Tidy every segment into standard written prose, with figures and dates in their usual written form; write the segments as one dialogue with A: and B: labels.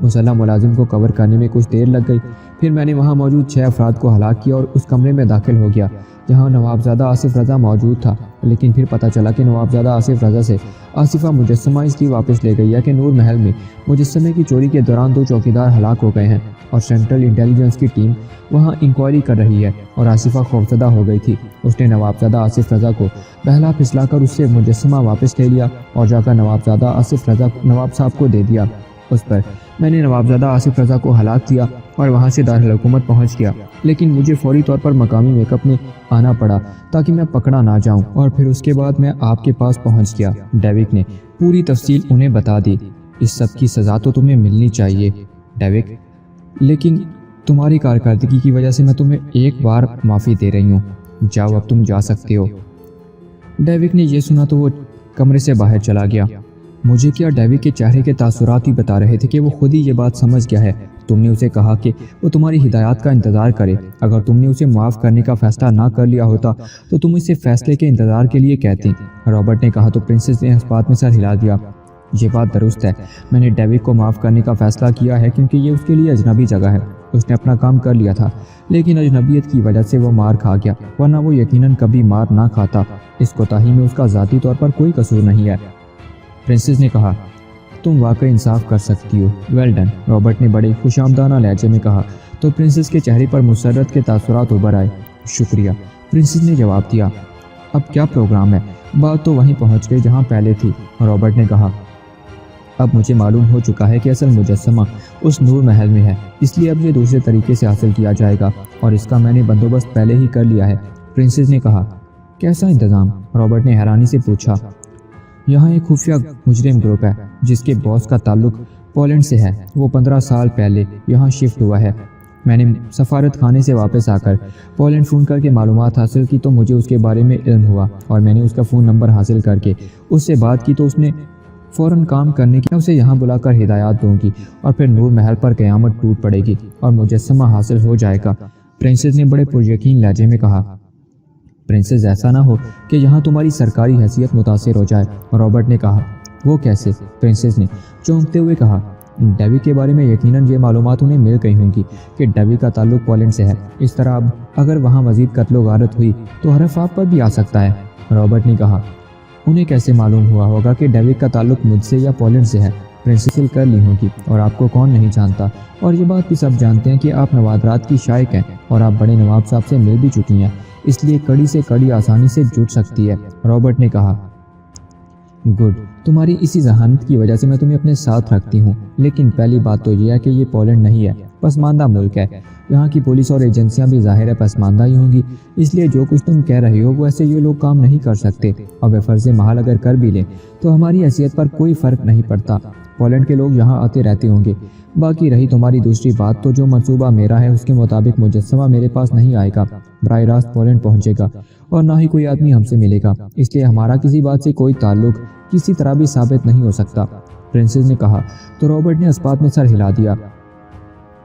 A: مسلح ملازم کو کور کرنے میں کچھ دیر لگ گئی۔ پھر میں نے وہاں موجود 6 افراد کو ہلاک کیا اور اس کمرے میں داخل ہو گیا جہاں نوابزادہ آصف رضا موجود تھا۔ لیکن پھر پتہ چلا کہ نوابزادہ آصف رضا سے آصفہ مجسمہ اس لیے واپس لے گئی ہے کہ نور محل میں مجسمے کی چوری کے دوران 2 چوکیدار ہلاک ہو گئے ہیں اور سینٹرل انٹیلیجنس کی ٹیم وہاں انکوائری کر رہی ہے، اور آصفہ خوفزدہ ہو گئی تھی۔ اس نے نوابزادہ آصف رضا کو بہلا پھسلا کر اس سے مجسمہ واپس لے لیا اور جا کر نوابزادہ آصف رضا نواب صاحب کو دے دیا۔ اس پر میں نے نوابزادہ آصف رضا کو ہلاک کیا اور وہاں سے دارالحکومت پہنچ گیا، لیکن مجھے فوری طور پر مقامی میک اپ میں آنا پڑا تاکہ میں پکڑا نہ جاؤں، اور پھر اس کے بعد میں آپ کے پاس پہنچ گیا۔ ڈیوک نے پوری تفصیل انہیں بتا دی۔ اس سب کی سزا تو تمہیں ملنی چاہیے ڈیوک، لیکن تمہاری کارکردگی کی وجہ سے میں تمہیں ایک بار معافی دے رہی ہوں۔ جاؤ، اب تم جا سکتے ہو۔ ڈیوک نے یہ سنا تو وہ کمرے سے باہر چلا گیا۔ مجھے کیا ڈیوک کے چہرے کے تاثرات ہی بتا رہے تھے کہ وہ خود ہی یہ بات سمجھ گیا ہے۔ تم نے اسے کہا کہ وہ تمہاری ہدایات کا انتظار کرے۔ اگر تم نے اسے معاف کرنے کا فیصلہ نہ کر لیا ہوتا تو تم اسے فیصلے کے انتظار کے لیے کہتی۔ رابرٹ نے کہا تو پرنسس نے اس بات میں سر ہلا دیا۔ یہ بات درست ہے، میں نے ڈیوک کو معاف کرنے کا فیصلہ کیا ہے کیونکہ یہ اس کے لیے اجنبی جگہ ہے۔ اس نے اپنا کام کر لیا تھا، لیکن اجنبیت کی وجہ سے وہ مار کھا گیا، ورنہ وہ یقیناً کبھی مار نہ کھاتا۔ اس کوتاہی میں اس کا ذاتی طور پر کوئی قصور نہیں ہے۔ پرنسس نے کہا تم واقعی انصاف کر سکتی ہو، ویل ڈن، رابرٹ نے بڑے خوش آمدانہ لہجے میں کہا تو پرنسس کے چہرے پر مسرت کے تاثرات ابھر آئے۔ شکریہ، پرنسس نے جواب دیا۔ اب کیا پروگرام ہے؟ بات تو وہیں پہنچ گئی جہاں پہلے تھی، رابرٹ نے کہا۔ اب مجھے معلوم ہو چکا ہے کہ اصل مجسمہ اس نور محل میں ہے، اس لیے اب یہ دوسرے طریقے سے حاصل کیا جائے گا، اور اس کا میں نے بندوبست پہلے ہی کر لیا ہے، پرنسس نے کہا۔ کیسا انتظام؟ رابرٹ نے حیرانی سے پوچھا۔ یہاں ایک خفیہ مجرم گروپ ہے جس کے باس کا تعلق پولینڈ سے ہے۔ وہ 15 سال پہلے یہاں شفٹ ہوا ہے۔ میں نے سفارت خانے سے واپس آ کر پولینڈ فون کر کے معلومات حاصل کی تو مجھے اس کے بارے میں علم ہوا، اور میں نے اس کا فون نمبر حاصل کر کے اس سے بات کی تو اس نے فوراً کام کرنے کی میں اسے یہاں بلا کر ہدایات دوں گی، اور پھر نور محل پر قیامت ٹوٹ پڑے گی اور مجسمہ حاصل ہو جائے گا، پرنسس نے بڑے پریقین لہجے میں کہا۔ پرنسس ایسا نہ ہو کہ یہاں تمہاری سرکاری حیثیت متاثر ہو جائے، رابرٹ نے کہا۔ وہ کیسے؟ پرنسس نے چونکتے ہوئے کہا۔ ڈیوک کے بارے میں یقیناً یہ معلومات انہیں مل گئی ہوں گی کہ ڈیوک کا تعلق پولینڈ سے ہے، اس طرح اب اگر وہاں مزید قتل و غارت ہوئی تو حرف آپ پر بھی آ سکتا ہے، رابرٹ نے کہا۔ انہیں کیسے معلوم ہوا ہوگا کہ ڈیوک کا تعلق مجھ سے یا پولینڈ سے ہے؟ پرنسس کر لی ہوگی، اور آپ کو کون نہیں جانتا، اور یہ بات بھی سب جانتے ہیں کہ آپ نوادرات کی شائق ہیں اور آپ بڑے نواب صاحب سے مل بھی چکی ہیں، اس لیے کڑی سے کڑی آسانی سے جڑ سکتی ہے، رابرٹ نے کہا۔ گڈ، تمہاری اسی ذہانت کی وجہ سے میں تمہیں اپنے ساتھ رکھتی ہوں، لیکن پہلی بات تو یہ ہے کہ یہ پولینڈ نہیں ہے، پسماندہ ملک ہے۔ یہاں کی پولیس اور ایجنسیاں بھی ظاہر ہے پسماندہ ہی ہوں گی، اس لیے جو کچھ تم کہہ رہے ہو وہ ایسے یہ لوگ کام نہیں کر سکتے، اور بے فرض محال اگر کر بھی لیں تو ہماری حیثیت پر کوئی فرق نہیں پڑتا۔ پولینڈ کے لوگ یہاں آتے رہتے ہوں گے۔ باقی رہی تمہاری دوسری بات تو جو منصوبہ میرا ہے اس کے مطابق مجسمہ میرے پاس نہیں آئے گا، براہ راست پولینڈ پہنچے گا، اور نہ ہی کوئی آدمی ہم سے ملے گا، اس لیے ہمارا کسی بات سے کوئی تعلق کسی طرح بھی ثابت نہیں ہو سکتا، پرنسس نے کہا تو رابرٹ نے اس بات میں سر ہلا دیا۔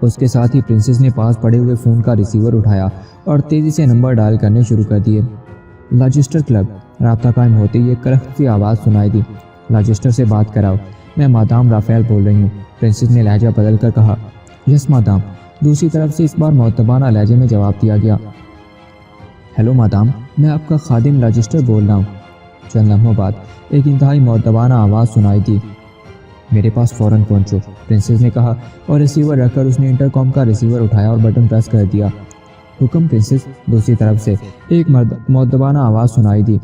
A: اس کے ساتھ ہی پرنسس نے پاس پڑے ہوئے فون کا ریسیور اٹھایا اور تیزی سے نمبر ڈائل کرنے شروع کر دیے۔ لاجسٹر کلب، رابطہ قائم ہوتے ہی ایک کرخت سی آواز سنائی دی۔ لاجسٹر سے بات کراؤ، میں مادام رافیل بول رہی ہوں، پرنسس نے لہجہ بدل کر کہا۔ یس مادام، دوسری طرف سے اس بار معتبانہ لہجے میں جواب دیا گیا۔ ہیلو مادام، میں آپ کا خادم لاجسٹر بول رہا ہوں۔ چند لمحوں بعد ایک انتہائی معتبانہ آواز سنائی دی۔ میرے پاس فوراً پہنچو، پرنسس نے کہا، اور ریسیور رکھ کر اس نے انٹرکام کا ریسیور اٹھایا اور بٹن پریس کر دیا۔ حکم پرنسس، دوسری طرف سے ایک معتبانہ آواز سنائی دی۔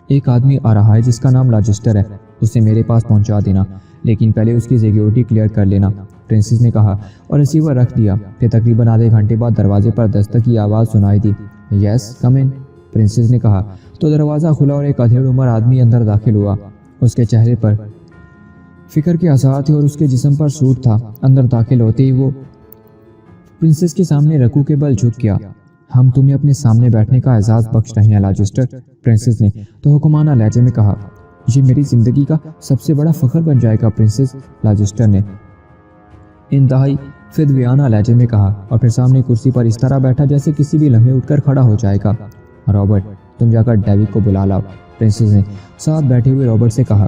A: ایک آدمی آ رہا ہے جس کا نام لاجسٹر ہے، اسے میرے پاس پہنچا دینا، لیکن پہلے اس کی سیکیورٹی کلیئر کر لینا، پرنسس نے کہا اور ریسیور رکھ دیا۔ پھر تقریباً آدھے گھنٹے بعد دروازے پر دستک کی آواز سنائی دی۔ یس کم ان، پرنسس نے کہا تو دروازہ کھلا اور ایک ادھیڑ عمر آدمی اندر داخل ہوا۔ اس کے چہرے پر فکر کے آثار تھے اور اس کے جسم پر سوٹ تھا۔ اندر داخل ہوتے ہی وہ پرنسس کے سامنے رکوع کے بل جھک گیا۔ ہم تمہیں اپنے سامنے بیٹھنے کا اعزاز بخش رہے ہیں لاجسٹر، پرنسس نے تو حکمانہ لہجے میں کہا۔ یہ میری زندگی کا سب سے بڑا فخر بن جائے گا پرنسس، لاجسٹر نے انتہائی فدویانہ لہجے میں کہا، اور پھر سامنے کرسی پر اس طرح بیٹھا جیسے کسی بھی لمحے اٹھ کر کھڑا ہو جائے گا۔ رابرٹ، تم جا کر ڈیوک کو بلا لاؤ، پرنسس نے ساتھ بیٹھے ہوئے رابرٹ سے کہا۔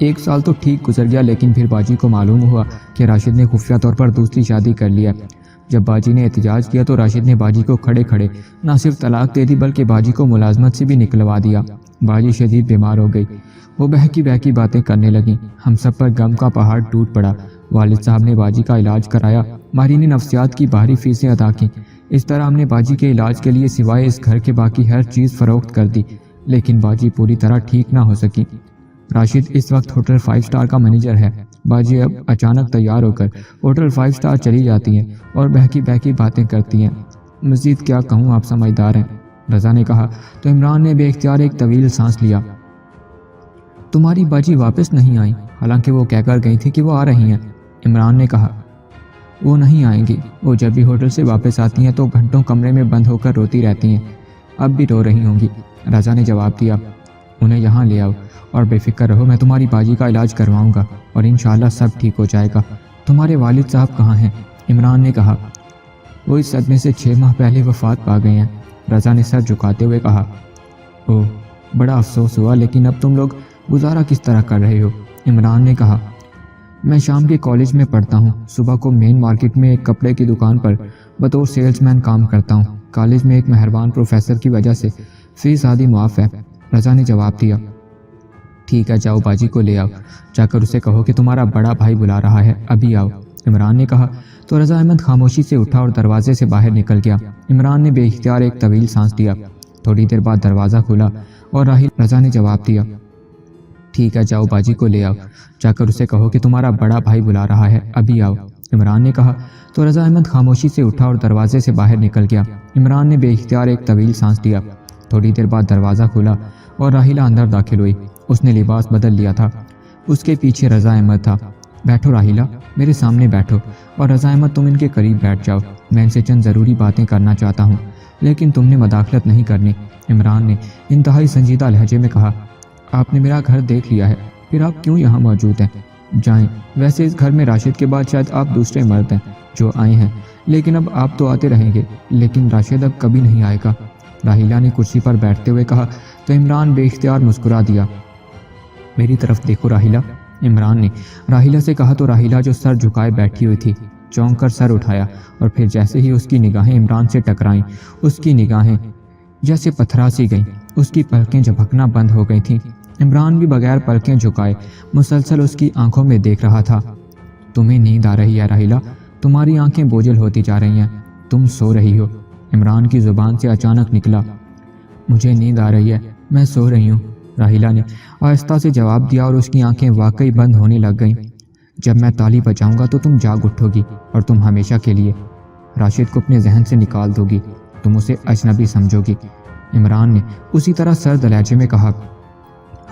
A: 1 سال تو ٹھیک گزر گیا، لیکن پھر باجی کو معلوم ہوا کہ راشد نے خفیہ طور پر دوسری شادی کر لیا۔ جب باجی نے احتجاج کیا تو راشد نے باجی کو کھڑے کھڑے نہ صرف طلاق دے دی بلکہ باجی کو ملازمت سے بھی نکلوا دیا۔ باجی شدید بیمار ہو گئی، وہ بہکی بہکی باتیں کرنے لگیں۔ ہم سب پر غم کا پہاڑ ٹوٹ پڑا۔ والد صاحب نے باجی کا علاج کرایا، ماہرین نفسیات کی باہری فیسیں ادا کیں۔ اس طرح ہم نے باجی کے علاج کے لیے سوائے اس گھر کے باقی ہر چیز فروخت کر دی، لیکن باجی پوری طرح ٹھیک نہ ہو سکی۔ راشد اس وقت ہوٹل 5 اسٹار کا مینیجر ہے۔ باجی اب اچانک تیار ہو کر ہوٹل 5 اسٹار چلی جاتی ہیں اور بہکی بہکی باتیں کرتی ہیں۔ مزید کیا کہوں، آپ سمجھدار ہیں، رضا نے کہا تو عمران نے بے اختیار ایک طویل سانس لیا۔ تمہاری باجی واپس نہیں آئی، حالانکہ وہ کہہ کر گئی تھی کہ وہ آ رہی ہیں، عمران نے کہا۔ وہ نہیں آئیں گی، وہ جب بھی ہوٹل سے واپس آتی ہیں تو گھنٹوں کمرے میں بند ہو کر روتی رہتی ہیں، اب بھی رو رہی ہوں گی، رضا نے جواب دیا۔ انہیں یہاں لے آؤ اور بے فکر رہو، میں تمہاری باجی کا علاج کرواؤں گا اور انشاءاللہ سب ٹھیک ہو جائے گا۔ تمہارے والد صاحب کہاں ہیں؟ عمران نے کہا۔ وہ اس صدمے سے 6 ماہ پہلے وفات پا گئے ہیں، رضا نے سر جھکاتے ہوئے کہا۔ اوہ، بڑا افسوس ہوا، لیکن اب تم لوگ گزارا کس طرح کر رہے ہو؟ عمران نے کہا۔ میں شام کے کالج میں پڑھتا ہوں، صبح کو مین مارکیٹ میں ایک کپڑے کی دکان پر بطور سیلز مین کام کرتا ہوں۔ کالج میں ایک مہربان پروفیسر کی وجہ سے فیس آدھی معاف ہے، رضا نے جواب دیا۔ ٹھیک ہے، جاؤ باجی کو لے آؤ، جا کر اسے کہو کہ تمہارا بڑا بھائی بلا رہا ہے، ابھی آؤ، عمران نے کہا تو رضا احمد خاموشی سے اٹھا اور دروازے سے باہر نکل گیا۔ عمران نے بے اختیار ایک طویل سانس لیا۔ تھوڑی دیر بعد دروازہ کھلا اور راہیل، رضا نے جواب دیا۔ ٹھیک ہے، جاؤ باجی کو لے آؤ، جا کر اسے کہو کہ تمہارا بڑا بھائی بلا رہا ہے، ابھی آؤ، عمران نے کہا تو رضا احمد خاموشی سے اٹھا اور دروازے سے باہر نکل گیا۔ عمران نے بے اختیار ایک طویل سانس لیا۔ تھوڑی دیر بعد دروازہ کھلا اور راہیلہ اندر داخل ہوئی۔ اس نے لباس بدل لیا تھا، اس کے پیچھے رضا احمد تھا۔ بیٹھو راہیلہ، میرے سامنے بیٹھو، اور رضا احمد تم ان کے قریب بیٹھ جاؤ، میں ان سے چند ضروری باتیں کرنا چاہتا ہوں، لیکن تم نے مداخلت نہیں کرنی، عمران نے انتہائی سنجیدہ لہجے میں کہا۔ آپ نے میرا گھر دیکھ لیا ہے، پھر آپ کیوں یہاں موجود ہیں؟ جائیں، ویسے اس گھر میں راشد کے بعد شاید آپ دوسرے مرد ہیں جو آئے ہیں، لیکن اب آپ تو آتے رہیں گے، لیکن راشد اب کبھی نہیں آئے گا، راہیلہ نے کرسی پر بیٹھتے ہوئے کہا تو عمران بے اختیار مسکرا دیا۔ میری طرف دیکھو راہیلہ، عمران نے راہیلہ سے کہا تو راہیلہ جو سر جھکائے بیٹھی ہوئی تھی چونک کر سر اٹھایا، اور پھر جیسے ہی اس کی نگاہیں عمران سے ٹکرائیں اس کی نگاہیں جیسے پتھرا سی گئیں، اس کی پلکیں جھپکنا بند ہو گئی تھیں۔ عمران بھی بغیر پلکیں جھکائے مسلسل اس کی آنکھوں میں دیکھ رہا تھا۔ تمہیں نیند آ رہی ہے راہیلہ، تمہاری آنکھیں بوجھل ہوتی جا رہی ہیں، تم سو رہی ہو، عمران کی زبان سے اچانک نکلا۔ مجھے نیند آ رہی ہے، میں سو رہی ہوں، راہیلہ نے آہستہ سے جواب دیا، اور اس کی آنکھیں واقعی بند ہونے لگ گئیں۔ جب میں تالی بجاؤں گا تو تم جاگ اٹھو گی، اور تم ہمیشہ کے لیے راشد کو اپنے ذہن سے نکال دو گی، تم اسے اجنبی سمجھو گی، عمران نے اسی طرح سرد لہجے میں کہا۔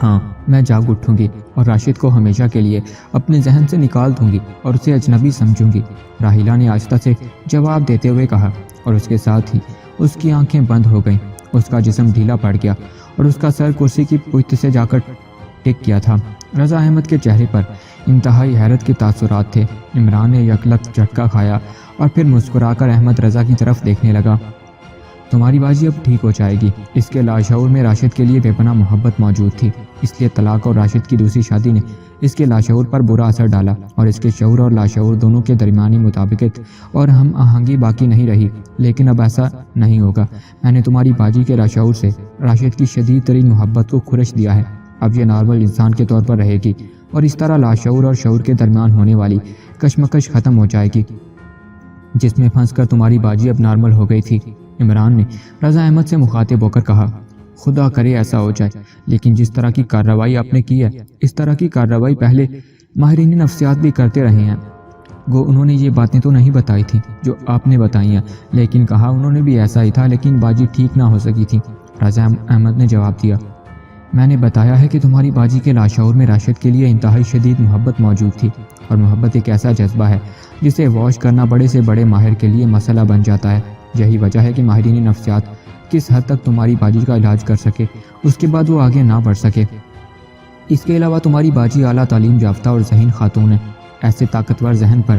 A: ہاں، میں جاگ اٹھوں گی اور راشد کو ہمیشہ کے لیے اپنے ذہن سے نکال دوں گی اور اسے اجنبی سمجھوں گی، راہیلہ نے آہستہ سے جواب دیتے ہوئے کہا، اور اس کے ساتھ ہی اس کی آنکھیں بند ہو گئیں، اس کا جسم ڈھیلا پڑ گیا اور اس کا سر کرسی کی پشت سے جا کر ٹک گیا تھا۔ رضا احمد کے چہرے پر انتہائی حیرت کے تاثرات تھے۔ عمران نے یکلک جھٹکا کھایا اور پھر مسکرا کر احمد رضا کی طرف دیکھنے لگا۔ تمہاری باجی اب ٹھیک ہو جائے گی، اس کے لاشعور میں راشد کے لیے بے پناہ محبت موجود تھی، اس لیے طلاق اور راشد کی دوسری شادی نے اس کے لاشعور پر برا اثر ڈالا، اور اس کے شعور اور لاشعور دونوں کے درمیانی مطابقت اور ہم آہنگی باقی نہیں رہی۔ لیکن اب ایسا نہیں ہوگا، میں نے تمہاری باجی کے لاشعور سے راشد کی شدید ترین محبت کو کھرچ دیا ہے، اب یہ نارمل انسان کے طور پر رہے گی، اور اس طرح لاشعور اور شعور کے درمیان ہونے والی کشمکش ختم ہو جائے گی جس میں پھنس کر تمہاری باجی اب نارمل ہو گئی تھی، عمران نے رضا احمد سے مخاطب ہو کر کہا۔ خدا کرے ایسا ہو جائے، لیکن جس طرح کی کارروائی آپ نے کی ہے، اس طرح کی کارروائی پہلے ماہرین نفسیات بھی کرتے رہے ہیں۔ گو انہوں نے یہ باتیں تو نہیں بتائی تھیں جو آپ نے بتائی ہیں، لیکن کہا انہوں نے بھی ایسا ہی تھا، لیکن باجی ٹھیک نہ ہو سکی تھی، رضا احمد نے جواب دیا۔ میں نے بتایا ہے کہ تمہاری باجی کے لاشعور میں راشد کے لیے انتہائی شدید محبت موجود تھی، اور محبت ایک ایسا جذبہ ہے جسے واش کرنا بڑے سے بڑے ماہر کے لیے مسئلہ بن جاتا ہے۔ یہی وجہ ہے کہ ماہرین نفسیات کس حد تک تمہاری باجی کا علاج کر سکے، اس کے بعد وہ آگے نہ بڑھ سکے۔ اس کے علاوہ تمہاری باجی اعلیٰ تعلیم یافتہ اور ذہین خاتون ہے، ایسے طاقتور ذہن پر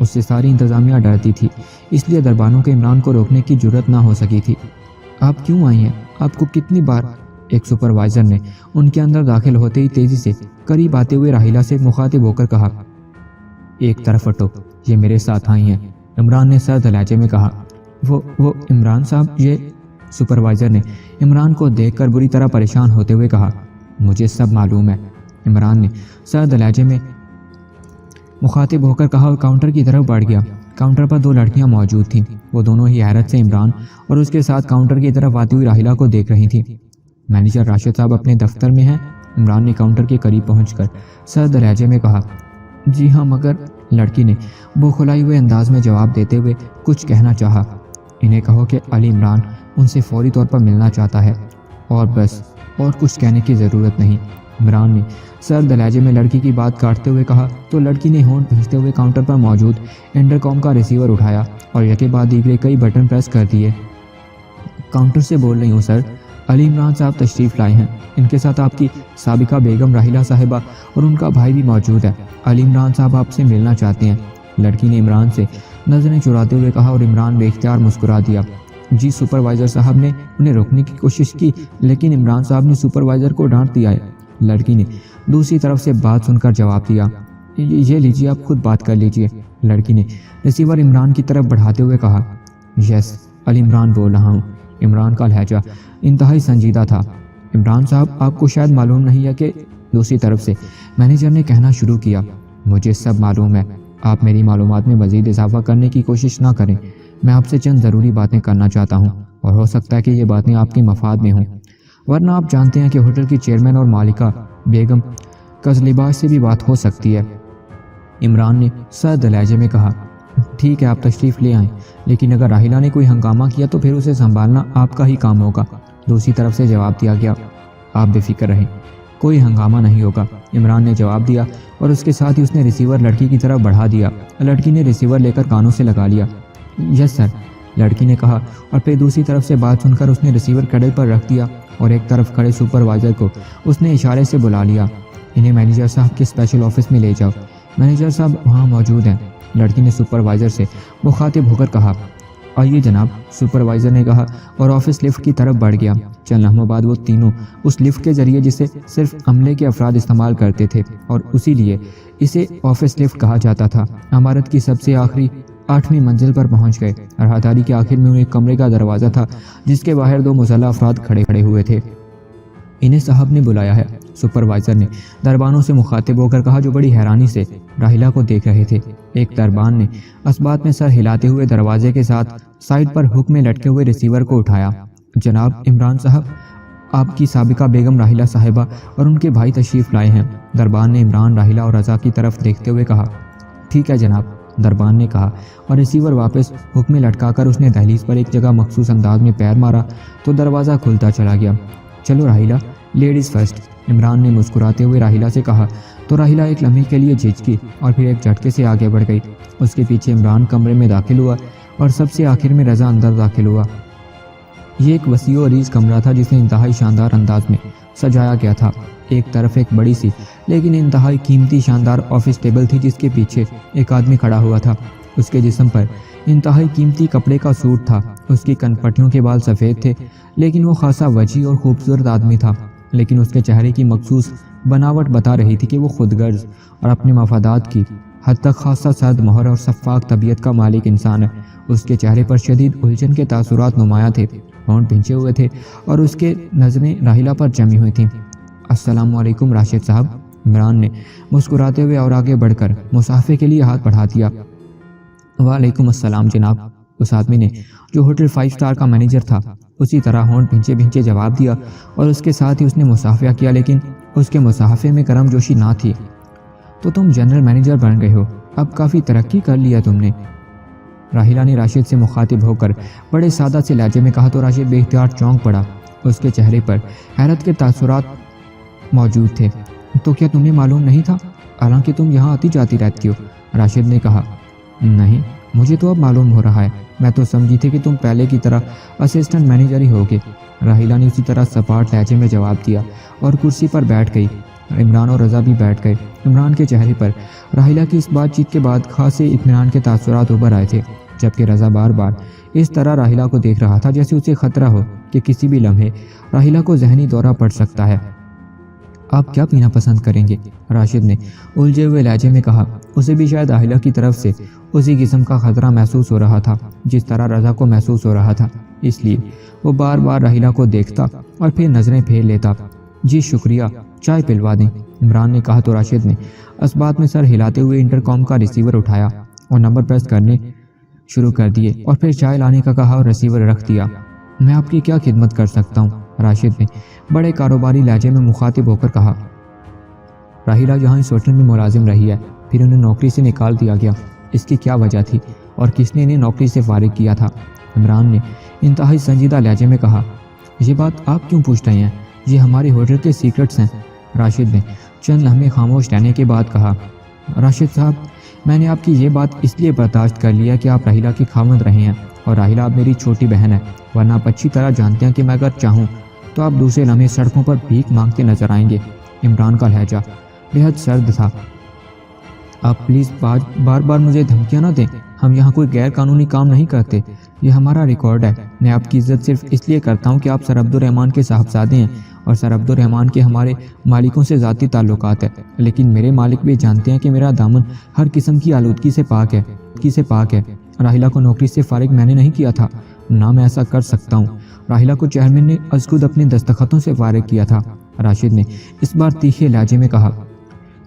A: اس سے ساری انتظامیہ ڈرتی تھی، اس لیے دربانوں کے عمران کو روکنے کی جرت نہ ہو سکی تھی۔ آپ کیوں آئی ہیں؟ آپ کو کتنی بار؟ ایک سپروائزر نے ان کے اندر داخل ہوتے ہی تیزی سے قریب آتے ہوئے راحیلہ سے مخاطب ہو کر کہا، ایک طرف ہٹو، یہ میرے ساتھ آئی ہیں۔ عمران نے سرد لہجے میں کہا، وہ عمران صاحب، یہ سپروائزر نے عمران کو دیکھ کر بری طرح پریشان ہوتے ہوئے کہا، مجھے سب معلوم ہے۔ عمران نے سرد لہجے میں مخاطب ہو کر کہا اور کاؤنٹر کی طرف بڑھ گیا۔ کاؤنٹر پر دو لڑکیاں موجود تھیں، وہ دونوں ہی حیرت سے عمران اور اس کے ساتھ کاؤنٹر کی طرف آتی ہوئی راحیلہ کو دیکھ رہی تھیں۔ مینیجر راشد صاحب اپنے دفتر میں ہیں؟ عمران نے کاؤنٹر کے قریب پہنچ کر سرد لہجے میں کہا۔ جی ہاں، مگر لڑکی نے بوکھلائی ہوئے انداز میں جواب دیتے ہوئے کچھ کہنا چاہا۔ انہیں کہو کہ علی عمران ان سے فوری طور پر ملنا چاہتا ہے، اور بس، اور کچھ کہنے کی ضرورت نہیں۔ عمران نے سرد لہجے میں لڑکی کی بات کاٹتے ہوئے کہا تو لڑکی نے ہونٹ بھینچتے ہوئے کاؤنٹر پر موجود انٹرکام کا ریسیور اٹھایا اور یکے بعد دیگرے کئی بٹن پریس کر دیے۔ کاؤنٹر سے بول رہی ہوں سر، علی عمران صاحب تشریف لائے ہیں، ان کے ساتھ آپ کی سابقہ بیگم راحیلہ صاحبہ اور ان کا بھائی بھی موجود ہے۔ علی عمران صاحب آپ سے ملنا چاہتے ہیں۔ لڑکی نے عمران سے نظریں چراتے ہوئے کہا اور عمران بے اختیار مسکرا دیا۔ جی، سپروائزر صاحب نے انہیں روکنے کی کوشش کی، لیکن عمران صاحب نے سپروائزر کو ڈانٹ دیا ہے۔ لڑکی نے دوسری طرف سے بات سن کر جواب دیا، یہ لیجیے، آپ خود بات کر لیجیے۔ لڑکی نے ریسیور عمران کی طرف بڑھاتے ہوئے کہا، یس، علی عمران بول رہا ہوں۔ عمران کا لہجہ انتہائی سنجیدہ تھا۔ عمران صاحب، آپ کو شاید معلوم نہیں ہے کہ… دوسری طرف سے مینیجر نے کہنا شروع کیا، مجھے سب معلوم ہے، آپ میری معلومات میں مزید اضافہ کرنے کی کوشش نہ کریں۔ میں آپ سے چند ضروری باتیں کرنا چاہتا ہوں اور ہو سکتا ہے کہ یہ باتیں آپ کے مفاد میں ہوں، ورنہ آپ جانتے ہیں کہ ہوٹل کی چیئرمین اور مالکہ بیگم کزلیباش سے بھی بات ہو سکتی ہے۔ عمران نے سرد لہجے میں کہا، ٹھیک ہے، آپ تشریف لے آئیں، لیکن اگر راحیلہ نے کوئی ہنگامہ کیا تو پھر اسے سنبھالنا آپ کا ہی کام ہوگا۔ دوسری طرف سے جواب دیا گیا، آپ بے فکر رہیں، کوئی ہنگامہ نہیں ہوگا۔ عمران نے جواب دیا اور اس کے ساتھ ہی اس نے ریسیور لڑکی کی طرف بڑھا دیا۔ لڑکی نے ریسیور لے کر کانوں سے لگا لیا۔ یس سر، لڑکی نے کہا اور پھر دوسری طرف سے بات سن کر اس نے ریسیور کڑے پر رکھ دیا اور ایک طرف کھڑے سپروائزر کو اس نے اشارے سے بلا لیا، انہیں مینیجر صاحب کے اسپیشل آفس میں لے جاؤ۔ مینیجر صاحب وہاں موجود ہیں، لڑکی نے سپروائزر سے مخاطب ہو کر کہا۔ آئیے جناب، سپروائزر نے کہا اور آفس لفٹ کی طرف بڑھ گیا۔ چند لمحوں بعد وہ تینوں اس لفٹ کے ذریعے جسے صرف عملے کے افراد استعمال کرتے تھے اور اسی لیے اسے آفس لفٹ کہا جاتا تھا، عمارت کی سب سے آخری 8ویں منزل پر پہنچ گئے۔ راہداری کے آخر میں ایک کمرے کا دروازہ تھا جس کے باہر دو مسلح افراد کھڑے ہوئے تھے۔ انہیں صاحب نے بلایا ہے، سپروائزر نے دربانوں سے مخاطب ہو کر کہا جو بڑی حیرانی سے راحیلہ کو دیکھ رہے تھے۔ ایک دربان نے اسبات میں سر ہلاتے ہوئے دروازے کے ساتھ سائڈ پر ہک میں لٹکے ہوئے ریسیور کو اٹھایا۔ جناب عمران صاحب، آپ کی سابقہ بیگم راحیلہ صاحبہ اور ان کے بھائی تشریف لائے ہیں۔ دربان نے عمران، راحیلہ اور رضا کی طرف دیکھتے ہوئے کہا۔ ٹھیک ہے جناب، دربان نے کہا اور ریسیور واپس ہک میں لٹکا کر اس نے دہلیز پر ایک جگہ مخصوص انداز میں پیر مارا تو دروازہ کھلتا چلا گیا۔ چلو راحیلہ، لیڈیز فرسٹ، عمران نے مسکراتے ہوئے راحیلہ سے کہا تو راحیلہ ایک لمحے کے لیے جھجکی اور پھر ایک جھٹکے سے آگے بڑھ گئی۔ اس کے پیچھے عمران کمرے میں داخل ہوا اور سب سے آخر میں رضا اندر داخل ہوا۔ یہ ایک وسیع و عریض کمرہ تھا جسے انتہائی شاندار انداز میں سجایا گیا تھا۔ ایک طرف ایک بڑی سی لیکن انتہائی قیمتی شاندار آفس ٹیبل تھی جس کے پیچھے ایک آدمی کھڑا ہوا تھا۔ اس کے جسم پر انتہائی قیمتی کپڑے کا سوٹ تھا، اس کی کنپٹیوں کے بال سفید تھے، لیکن وہ خاصا وجیح اور خوبصورت آدمی تھا۔ لیکن اس کے چہرے کی مخصوص بناوٹ بتا رہی تھی کہ وہ خود غرض اور اپنے مفادات کی حد تک خاصا سرد مہر اور شفاف طبیعت کا مالک انسان ہے۔ اس کے چہرے پر شدید الجھن کے تاثرات نمایاں تھے، ہونٹ بھینچے ہوئے تھے اور اس کے نظریں راحیلہ پر جمی ہوئی تھیں۔ السلام علیکم راشد صاحب، عمران نے مسکراتے ہوئے اور آگے بڑھ کر مصافحے کے لیے ہاتھ بڑھا دیا۔ وعلیکم السلام جناب، اس آدمی نے جو ہوٹل 5 اسٹار کا مینیجر تھا اسی طرح ہونٹ بھینچے بھینچے جواب دیا اور اس کے ساتھ ہی اس نے مصافحہ کیا، لیکن اس کے مصافحے میں کرم جوشی نہ تھی۔ تو تم جنرل مینیجر بن گئے ہو، اب کافی ترقی کر لیا تم نے، راحیلہ نے راشد سے مخاطب ہو کر بڑے سادہ سے لہجے میں کہا تو راشد بے اختیار چونک پڑا، اس کے چہرے پر حیرت کے تاثرات موجود تھے۔ تو کیا تمہیں معلوم نہیں تھا، حالانکہ تم یہاں آتی جاتی رہتی ہو؟ راشد نے کہا، نہیں، مجھے تو اب معلوم ہو رہا ہے، میں تو سمجھی تھی کہ تم پہلے کی طرح اسسٹنٹ مینیجر ہی ہوگے۔ راحیلہ نے اسی طرح سپاٹ لہجے میں جواب دیا اور کرسی پر بیٹھ گئی۔ عمران اور رضا بھی بیٹھ گئے۔ عمران کے چہرے پر راحیلہ کی اس بات چیت کے بعد خاصے اطمینان کے تاثرات ابھر آئے تھے، جبکہ رضا بار بار اس طرح راحیلہ کو دیکھ رہا تھا جیسے اسے خطرہ ہو کہ کسی بھی لمحے راحیلہ کو ذہنی دورہ پڑ سکتا ہے۔ آپ کیا پینا پسند کریں گے؟ راشد نے الجھے ہوئے لہجے میں کہا۔ اسے بھی شاید راحیلہ کی طرف سے اسی قسم کا خطرہ محسوس ہو رہا تھا جس طرح رضا کو محسوس ہو رہا تھا، اس لیے وہ بار بار راحیلہ کو دیکھتا اور پھر نظریں پھیر لیتا۔ جی شکریہ، چائے پلوا دیں؟ عمران نے کہا تو راشد نے اسبات میں سر ہلاتے ہوئے انٹرکام کا ریسیور اٹھایا اور نمبر پریس کرنے شروع کر دیے اور پھر چائے لانے کا کہا اور ریسیور رکھ دیا۔ میں آپ کی کیا خدمت کر سکتا ہوں؟ راشد نے بڑے کاروباری لہجے میں مخاطب ہو کر کہا۔ راحیلہ یہاں اس ہوٹل میں ملازم رہی ہے، پھر انہیں نوکری سے نکال دیا گیا، اس کی کیا وجہ تھی اور کس نے انہیں نوکری سے فارغ کیا تھا؟ عمران نے انتہائی سنجیدہ لہجے میں کہا۔ یہ بات آپ کیوں پوچھ رہے ہیں؟ یہ ہمارے ہوٹل کے سیکرٹس ہیں، راشد نے چند لمحے خاموش رہنے کے بعد کہا۔ راشد صاحب، میں نے آپ کی یہ بات اس لیے برداشت کر لیا کہ آپ راحیلہ کی خاوند رہے ہیں اور راحیلہ اب میری چھوٹی بہن ہے، ورنہ آپ اچھی طرح جانتے ہیں کہ میں اگر چاہوں تو آپ دوسرے لمحے سڑکوں پر بھیک مانگتے نظر آئیں گے۔ عمران کا لہجہ بےحد سرد تھا۔ آپ پلیز بار بار مجھے دھمکیاں نہ دیں، ہم یہاں کوئی غیر قانونی کام نہیں کرتے، یہ ہمارا ریکارڈ ہے۔ میں آپ کی عزت صرف اس لیے کرتا ہوں کہ آپ سر عبدالرحمن کے صاحبزادے ہیں اور سر عبدالرحمن کے ہمارے مالکوں سے ذاتی تعلقات ہیں، لیکن میرے مالک بھی جانتے ہیں کہ میرا دامن ہر قسم کی آلودگی سے پاک ہے۔ راحیلہ کو نوکری سے فارغ میں نے نہیں کیا تھا، نہ میں ایسا کر سکتا ہوں۔ راحیلہ کو چیئرمین نے از خود اپنے دستخطوں سے فارغ کیا تھا، راشد نے اس بار تیکھے لہجے میں کہا۔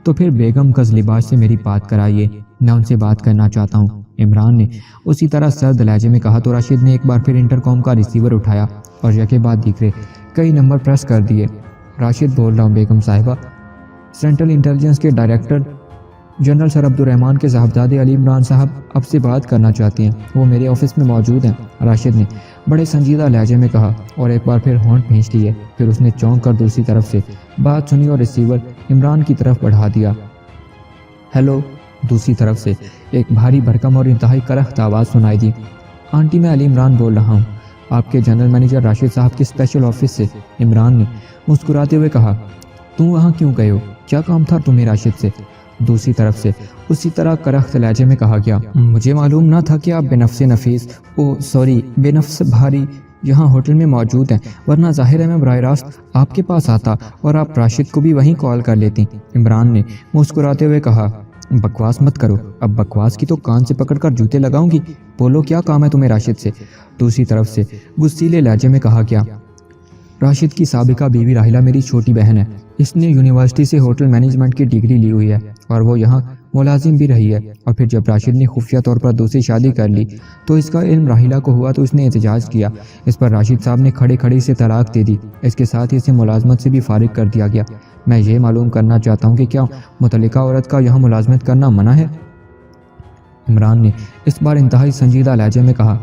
A: تو پھر بیگم کز لباس سے میری بات کرائیے، میں ان سے بات کرنا چاہتا ہوں، عمران نے اسی طرح سرد لہجے میں کہا تو راشد نے ایک بار پھر انٹرکام کا ریسیور اٹھایا اور یکے بعد دیگرے کئی نمبر پریس کر دیے۔ راشد بول رہا ہوں بیگم صاحبہ، سینٹرل انٹیلیجنس کے ڈائریکٹر جنرل سر عبدالرحمن کے صاحبزادے علی عمران صاحب آپ سے بات کرنا چاہتے ہیں، وہ میرے آفس میں موجود ہیں، راشد نے بڑے سنجیدہ لہجے میں کہا اور ایک بار پھر ہونٹ کھینچ لیے۔ پھر اس نے چونک کر دوسری طرف سے بات سنی اور ریسیور عمران کی طرف بڑھا دیا۔ ہیلو، دوسری طرف سے ایک بھاری بھرکم اور انتہائی کرخت آواز سنائی دی۔ آنٹی میں علی عمران بول رہا ہوں، آپ کے جنرل مینیجر راشد صاحب کے اسپیشل آفس سے، عمران نے مسکراتے ہوئے کہا۔ تم وہاں کیوں گئے ہو؟ کیا کام تھا تمہیں راشد سے؟ دوسری طرف سے اسی طرح کرخت لہجے میں کہا گیا۔ مجھے معلوم نہ تھا کہ آپ بے نفس بھاری یہاں ہوٹل میں موجود ہیں، ورنہ ظاہر ہے میں براہ راست آپ کے پاس آتا اور آپ راشد کو بھی وہیں کال کر لیتی، عمران نے مسکراتے ہوئے کہا۔ بکواس مت کرو، اب بکواس کی تو کان سے پکڑ کر جوتے لگاؤں گی، بولو کیا کام ہے تمہیں راشد سے؟ دوسری طرف سے غصیلے لہجے میں کہا گیا۔ راشد کی سابقہ بیوی راحیلہ میری چھوٹی بہن ہے، اس نے یونیورسٹی سے ہوٹل مینجمنٹ کی ڈگری لی ہوئی ہے اور وہ یہاں ملازم بھی رہی ہے، اور پھر جب راشد نے خفیہ طور پر دوسری شادی کر لی تو اس کا علم راحیلہ کو ہوا تو اس نے احتجاج کیا، اس پر راشد صاحب نے کھڑے کھڑے اسے طلاق دے دی، اس کے ساتھ ہی اسے ملازمت سے بھی فارغ کر دیا گیا۔ میں یہ معلوم کرنا چاہتا ہوں کہ کیا متعلقہ عورت کا یہاں ملازمت کرنا منع ہے؟ عمران نے اس بار انتہائی سنجیدہ لہجے میں کہا۔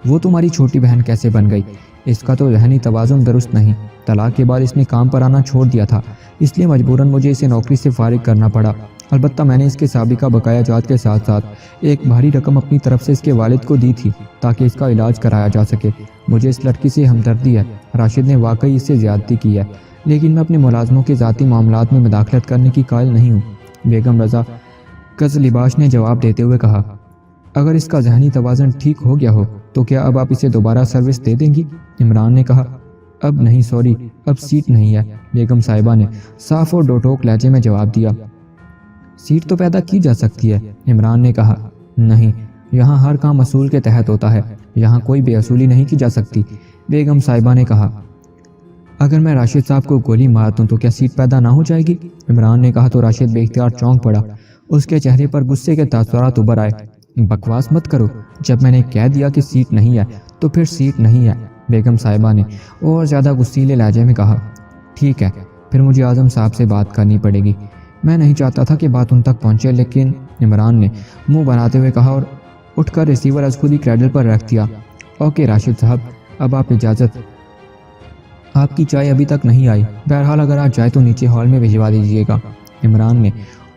A: وہ تمہاری چھوٹی بہن کیسے بن گئی؟ اس کا تو ذہنی توازن درست نہیں، طلاق کے بعد اس نے کام پر آنا چھوڑ دیا تھا، اس لیے مجبوراً مجھے اسے نوکری سے فارغ کرنا پڑا، البتہ میں نے اس کے سابقہ بقایا جات کے ساتھ ساتھ ایک بھاری رقم اپنی طرف سے اس کے والد کو دی تھی تاکہ اس کا علاج کرایا جا سکے۔ مجھے اس لڑکی سے ہمدردی ہے، راشد نے واقعی اس سے زیادتی کی ہے، لیکن میں اپنے ملازموں کے ذاتی معاملات میں مداخلت کرنے کی قائل نہیں ہوں، بیگم رضا کز لباس نے جواب دیتے ہوئے کہا۔ اگر اس کا ذہنی توازن ٹھیک ہو گیا ہو تو کیا اب آپ اسے دوبارہ سروس دے دیں گی؟ عمران نے کہا۔ اب نہیں، سوری، اب سیٹ نہیں ہے، بیگم صاحبہ نے صاف اور ڈوٹوک لہجے میں جواب دیا۔ سیٹ تو پیدا کی جا سکتی ہے، عمران نے کہا۔ نہیں، یہاں ہر کام اصول کے تحت ہوتا ہے، یہاں کوئی بے اصولی نہیں کی جا سکتی، بیگم صاحبہ نے کہا۔ اگر میں راشد صاحب کو گولی مار دوں تو کیا سیٹ پیدا نہ ہو جائے گی؟ عمران نے کہا تو راشد بے اختیار چونک پڑا، اس کے چہرے پر غصے کے تاثرات ابھر آئے۔ بکواس مت کرو، جب میں نے کہہ دیا کہ سیٹ نہیں ہے تو پھر سیٹ نہیں ہے، بیگم صاحبہ نے اور زیادہ غصیلے لہجے میں کہا۔ ٹھیک ہے، پھر مجھے اعظم صاحب سے بات کرنی پڑے گی، میں نہیں چاہتا تھا کہ بات ان تک پہنچے، لیکن عمران نے منہ بناتے ہوئے کہا اور اٹھ کر ریسیور از خود ہی کریڈل پر رکھ دیا۔ اوکے راشد صاحب، اب آپ اجازت، آپ کی چائے ابھی تک نہیں آئی، بہرحال اگر آج جائے تو نیچے ہال میں بھجوا دیجیے گا، عمران نے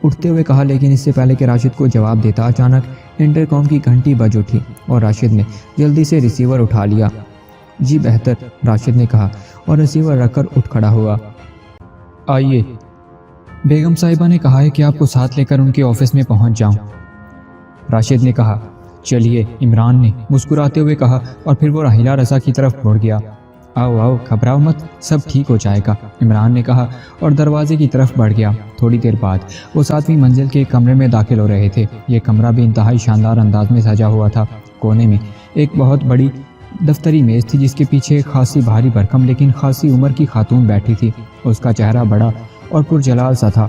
A: اٹھتے ہوئے کہا، لیکن اس سے پہلے کہ راشد کو جواب دیتا اچانک انٹرکام کی گھنٹی بج اٹھی اور راشد نے جلدی سے ریسیور اٹھا لیا۔ جی بہتر، راشد نے کہا اور ریسیور رکھ کر اٹھ کھڑا ہوا۔ آئیے، بیگم صاحبہ نے کہا ہے کہ آپ کو ساتھ لے کر ان کے آفس میں پہنچ جاؤں۔ راشد نے کہا چلیے۔ عمران نے مسکراتے ہوئے کہا اور پھر وہ راحلہ رضا کی طرف مڑ گیا۔ آؤ آؤ، گھبراؤ مت، سب ٹھیک ہو جائے گا، عمران نے کہا اور دروازے کی طرف بڑھ گیا۔ تھوڑی دیر بعد وہ 7ویں منزل کے کمرے میں داخل ہو رہے تھے۔ یہ کمرہ بھی انتہائی شاندار انداز میں سجا ہوا تھا۔ کونے میں ایک بہت بڑی دفتری میز تھی جس کے پیچھے ایک خاصی بھاری بھرکم لیکن خاصی عمر کی خاتون بیٹھی تھی۔ اس کا چہرہ بڑا اور پرجلال سا تھا،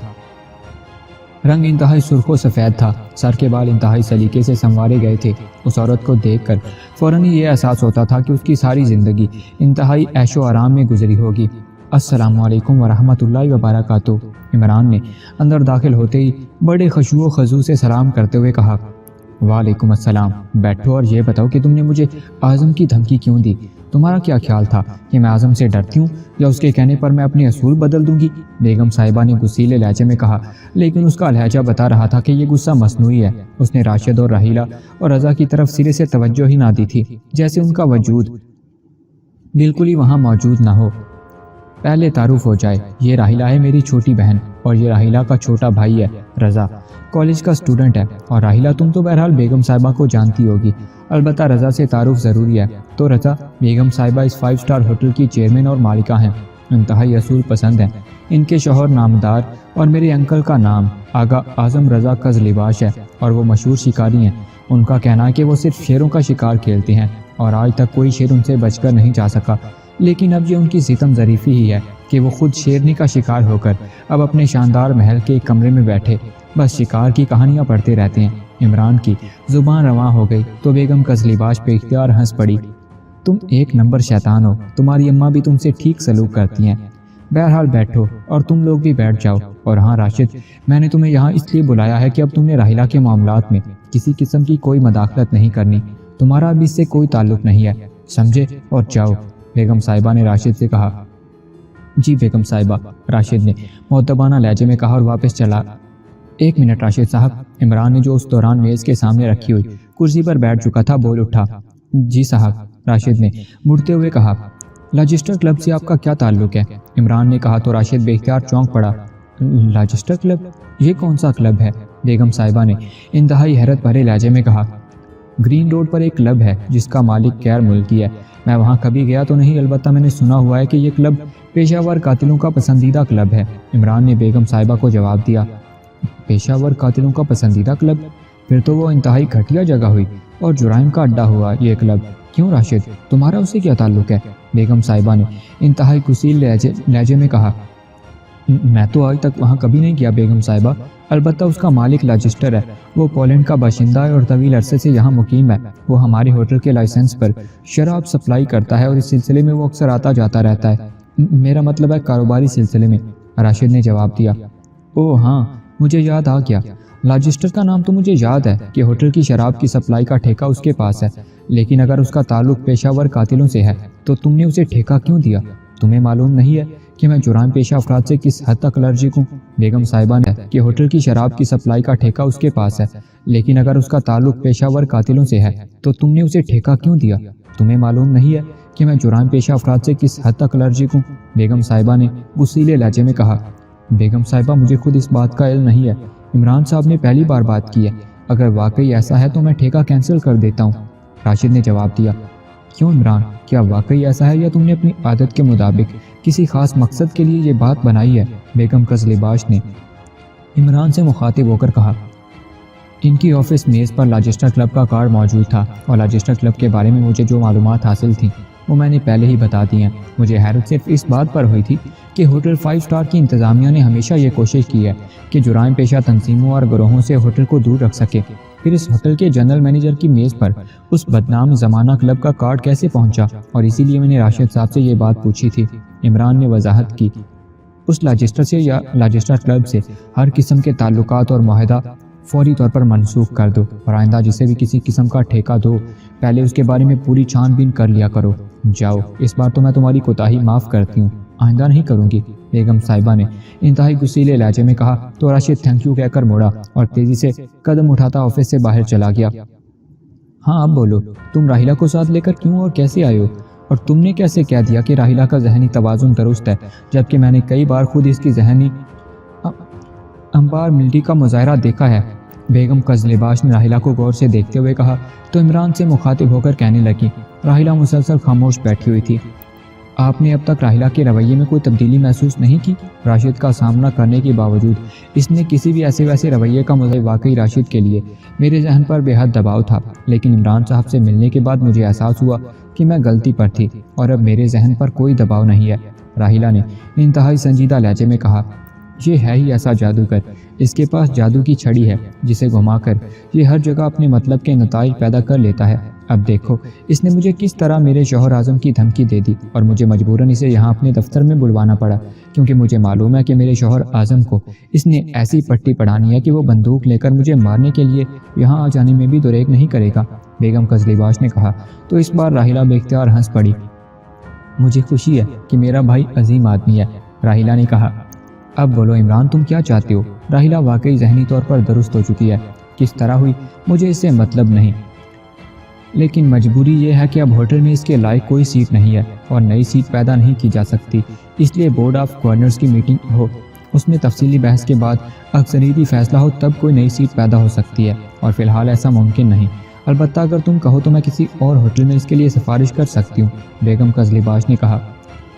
A: رنگ انتہائی سرخ و سفید تھا، سر کے بال انتہائی سلیقے سے سنوارے گئے تھے۔ اس عورت کو دیکھ کر فوراً یہ احساس ہوتا تھا کہ اس کی ساری زندگی انتہائی عیش و آرام میں گزری ہوگی۔ السلام علیکم ورحمۃ اللہ وبرکاتہ، عمران نے اندر داخل ہوتے ہی بڑے خشوع و خضوع سے سلام کرتے ہوئے کہا۔ وعلیکم السلام، بیٹھو اور یہ بتاؤ کہ تم نے مجھے اعظم کی دھمکی کیوں دی؟ تمہارا کیا خیال تھا کہ میں اعظم سے ڈرتی ہوں یا اس کے کہنے پر میں اپنے اصول بدل دوں گی؟ بیگم صاحبہ نے غصیلے لہجے میں کہا، لیکن اس کا لہجہ بتا رہا تھا کہ یہ غصہ مصنوعی ہے۔ اس نے راشد اور راحلہ اور رضا کی طرف سرے سے توجہ ہی نہ دی تھی، جیسے ان کا وجود بالکل ہی وہاں موجود نہ ہو۔ پہلے تعارف ہو جائے، یہ راحلہ ہے میری چھوٹی بہن اور یہ راحلہ کا چھوٹا بھائی ہے رضا، کالج کا اسٹوڈنٹ ہے، اور راحلہ تم تو بہرحال بیگم صاحبہ کو جانتی ہوگی، البتہ رضا سے تعارف ضروری ہے۔ تو رضا، بیگم صاحبہ اس 5 اسٹار ہوٹل کی چیئرمین اور مالکہ ہیں، انتہائی اصول پسند ہیں۔ ان کے شوہر نامدار اور میرے انکل کا نام آغا اعظم رضا قزلباش ہے اور وہ مشہور شکاری ہیں۔ ان کا کہنا ہے کہ وہ صرف شیروں کا شکار کھیلتے ہیں اور آج تک کوئی شیر ان سے بچ کر نہیں جا سکا، لیکن اب یہ ان کی ستم ظریفی ہی ہے کہ وہ خود شیرنی کا شکار ہو کر اب اپنے شاندار محل کے ایک کمرے میں بیٹھے بس شکار کی کہانیاں پڑھتے رہتے ہیں۔ عمران کی زبان رواں ہو گئی تو بیگم قزلباش پہ اختیار ہنس پڑی۔ تم ایک نمبر شیطان ہو، تمہاری اماں بھی تم سے ٹھیک سلوک کرتی ہیں۔ بہرحال بیٹھو اور تم لوگ بھی بیٹھ جاؤ۔ اور ہاں راشد، میں نے تمہیں یہاں اس لیے بلایا ہے کہ اب تم نے راحلہ کے معاملات میں کسی قسم کی کوئی مداخلت نہیں کرنی، تمہارا اب اس سے کوئی تعلق نہیں ہے، سمجھے؟ اور جاؤ، بیگم صاحبہ نے راشد سے کہا۔ جی بیگم صاحبہ، راشد نے مؤدبانہ لہجے میں کہا اور واپس چلا۔ ایک منٹ راشد صاحب، عمران نے جو اس دوران میز کے سامنے رکھی ہوئی کرسی پر بیٹھ چکا تھا بول اٹھا۔ جی صاحب، راشد نے مڑتے ہوئے کہا۔ لاجسٹر کلب سے آپ کا کیا تعلق ہے؟ عمران نے کہا تو راشد بے اختیار چونک پڑا۔ لاجسٹر کلب؟ یہ کون سا کلب ہے؟ بیگم صاحبہ نے انتہائی حیرت بھرے لہجے میں کہا۔ گرین روڈ پر ایک کلب ہے جس کا مالک غیر ملکی ہے، میں وہاں کبھی گیا تو نہیں، البتہ میں نے سنا ہوا ہے کہ یہ کلب پیشہ ور قاتلوں کا پسندیدہ کلب ہے۔ عمران نے بیگم صاحبہ کو جواب دیا۔ پیشہ ور قاتلوں کا پسندیدہ کلب؟ پھر تو وہ انتہائی گھٹیا جگہ ہوئی اور جرائم کا اڈا ہوا یہ کلب۔ کیوں راشد، تمہارا اسے کیا تعلق ہے؟ بیگم صاحبہ نے انتہائی کثیر لہجے میں کہا۔ میں تو آج تک وہاں کبھی نہیں گیا بیگم صاحبہ، البتہ اس کا مالک لاجسٹر ہے، وہ پولینڈ کا باشندہ ہے اور طویل عرصے سے یہاں مقیم ہے۔ وہ ہمارے ہوٹل کے لائسنس پر شراب سپلائی کرتا ہے اور اس سلسلے میں وہ اکثر آتا جاتا رہتا ہے۔ میرا مطلب ہے کاروباری سلسلے میں، راشد نے جواب دیا۔ اوہ ہاں، مجھے یاد آ گیا، لاجسٹر کا نام تو مجھے یاد ہے کہ ہوٹل کی شراب کی سپلائی کا ٹھیکہ اس کے پاس ہے، لیکن اگر اس کا تعلق پیشہ ور قاتلوں سے ہے تو تم نے اسے ٹھیکہ کیوں دیا؟ تمہیں معلوم نہیں ہے کہ میں جرائم پیشہ افراد سے کس حد تک الرجک ہوں؟ بیگم صاحبہ نے کہ ہوٹل کی شراب کی سپلائی کا ٹھیکہ اس کے پاس ہے، لیکن اگر اس کا تعلق پیشہ ور قاتلوں سے ہے تو تم نے اسے ٹھیکہ کیوں دیا؟ تمہیں معلوم نہیں ہے کہ میں جرائم پیشہ افراد سے کس حد تک الرجک ہوں؟ بیگم صاحبہ نے غصیلے لہجے میں کہا۔ بیگم صاحبہ، مجھے خود اس بات کا علم نہیں ہے، عمران صاحب نے پہلی بار بات کی ہے، اگر واقعی ایسا ہے تو میں ٹھیکہ کینسل کر دیتا ہوں، راشد نے جواب دیا۔ کیوں عمران، کیا واقعی ایسا ہے یا تم نے اپنی عادت کے مطابق کسی خاص مقصد کے لیے یہ بات بنائی ہے؟ بیگم قزلباش نے عمران سے مخاطب ہو کر کہا۔ ان کی آفس میز پر لاجسٹر کلب کا کارڈ موجود تھا اور لاجسٹر کلب کے بارے میں مجھے جو معلومات حاصل تھیں وہ میں نے پہلے ہی بتا دی ہیں۔ مجھے حیرت صرف اس بات پر ہوئی تھی کہ ہوٹل 5 اسٹار کی انتظامیہ نے ہمیشہ یہ کوشش کی ہے کہ جرائم پیشہ تنظیموں اور گروہوں سے ہوٹل کو دور رکھ سکے، پھر اس ہوٹل کے جنرل مینیجر کی میز پر اس بدنام زمانہ کلب کا کارڈ کیسے پہنچا؟ اور اسی لیے میں نے راشد صاحب سے یہ بات پوچھی تھی۔ عمران نے وضاحت کی۔ اس لاجسٹر سے یا لاجسٹر کلب سے ہر قسم کے تعلقات اور معاہدہ فوری طور پر منسوخ کر دو اور آئندہ جسے بھی کسی قسم کا ٹھیکہ دو پہلے اس کے بارے میں پوری چھان بین کر لیا کرو۔ جاؤ، اس بار تو میں تمہاری کوتاہی معاف کرتی ہوں، آئندہ نہیں کروں گی، بیگم صاحبہ نے انتہائی غصیلے لہجے میں کہا تو راشد تھینک یو کہہ کر موڑا اور تیزی سے قدم اٹھاتا آفس سے باہر چلا گیا۔ ہاں اب بولو، تم راحلہ کو ساتھ لے کر کیوں اور کیسے آئے ہو؟ اور تم نے کیسے کہہ دیا کہ راحلہ کا ذہنی توازن درست ہے، جبکہ میں نے کئی بار خود اس کی ذہنی امبار ملٹری کا مظاہرہ دیکھا ہے؟ بیگم قزلباش نے راحیلہ کو غور سے دیکھتے ہوئے کہا تو عمران سے مخاطب ہو کر کہنے لگی۔ راحیلہ مسلسل خاموش بیٹھی ہوئی تھی۔ آپ نے اب تک راحیلہ کے رویے میں کوئی تبدیلی محسوس نہیں کی؟ راشد کا سامنا کرنے کے باوجود اس نے کسی بھی ایسے ویسے رویے کا مظاہرہ واقعی راشد کے لیے میرے ذہن پر بے حد دباؤ تھا، لیکن عمران صاحب سے ملنے کے بعد مجھے احساس ہوا کہ میں غلطی پر تھی اور اب میرے ذہن پر کوئی دباؤ نہیں ہے۔ راحیلہ نے انتہائی سنجیدہ لہجے میں کہا، یہ ہے ہی ایسا جادوگر، اس کے پاس جادو کی چھڑی ہے جسے گھما کر یہ ہر جگہ اپنے مطلب کے نتائج پیدا کر لیتا ہے۔ اب دیکھو اس نے مجھے کس طرح میرے شوہر اعظم کی دھمکی دے دی اور مجھے مجبوراً اسے یہاں اپنے دفتر میں بلوانا پڑا، کیونکہ مجھے معلوم ہے کہ میرے شوہر اعظم کو اس نے ایسی پٹی پڑھانی ہے کہ وہ بندوق لے کر مجھے مارنے کے لیے یہاں آ جانے میں بھی دریغ نہیں کرے گا۔ بیگم قزلباش نے کہا تو اس بار راحیلہ بے اختیار ہنس پڑی۔ مجھے خوشی ہے کہ میرا بھائی عظیم آدمی ہے، راحیلہ نے کہا۔ اب بولو عمران، تم کیا چاہتے ہو؟ راحیلہ واقعی ذہنی طور پر درست ہو چکی ہے، کس طرح ہوئی مجھے اس سے مطلب نہیں، لیکن مجبوری یہ ہے کہ اب ہوٹل میں اس کے لائق کوئی سیٹ نہیں ہے اور نئی سیٹ پیدا نہیں کی جا سکتی، اس لیے بورڈ آف گورنرز کی میٹنگ ہو، اس میں تفصیلی بحث کے بعد اکثریتی فیصلہ ہو، تب کوئی نئی سیٹ پیدا ہو سکتی ہے، اور فی الحال ایسا ممکن نہیں۔ البتہ اگر تم کہو تو میں کسی اور ہوٹل میں اس کے لیے سفارش کر سکتی ہوں، بیگم قزلباش نے کہا۔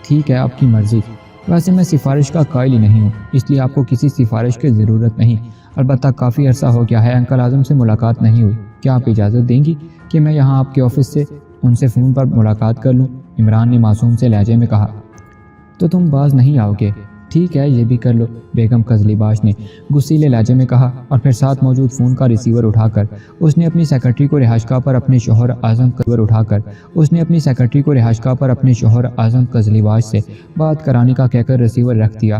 A: ٹھیک ہے، آپ کی مرضی، ویسے میں سفارش کا قائل ہی نہیں ہوں، اس لیے آپ کو کسی سفارش کی ضرورت نہیں، البتہ کافی عرصہ ہو گیا ہے انکل اعظم سے ملاقات نہیں ہوئی، کیا آپ اجازت دیں گی کہ میں یہاں آپ کے آفس سے ان سے فون پر ملاقات کر لوں؟ عمران نے معصوم سے لہجے میں کہا۔ تو تم باز نہیں آؤ گے؟ ٹھیک ہے، یہ بھی کر لو، بیگم قزلباش نے غصیلے لہجے میں کہا، اور پھر ساتھ موجود فون کا ریسیور اٹھا کر اس نے اپنی سیکرٹری کو رہائشگاہ پر اپنے شوہر اعظم قزلباش سے بات کرانے کا کہہ کر ریسیور رکھ دیا۔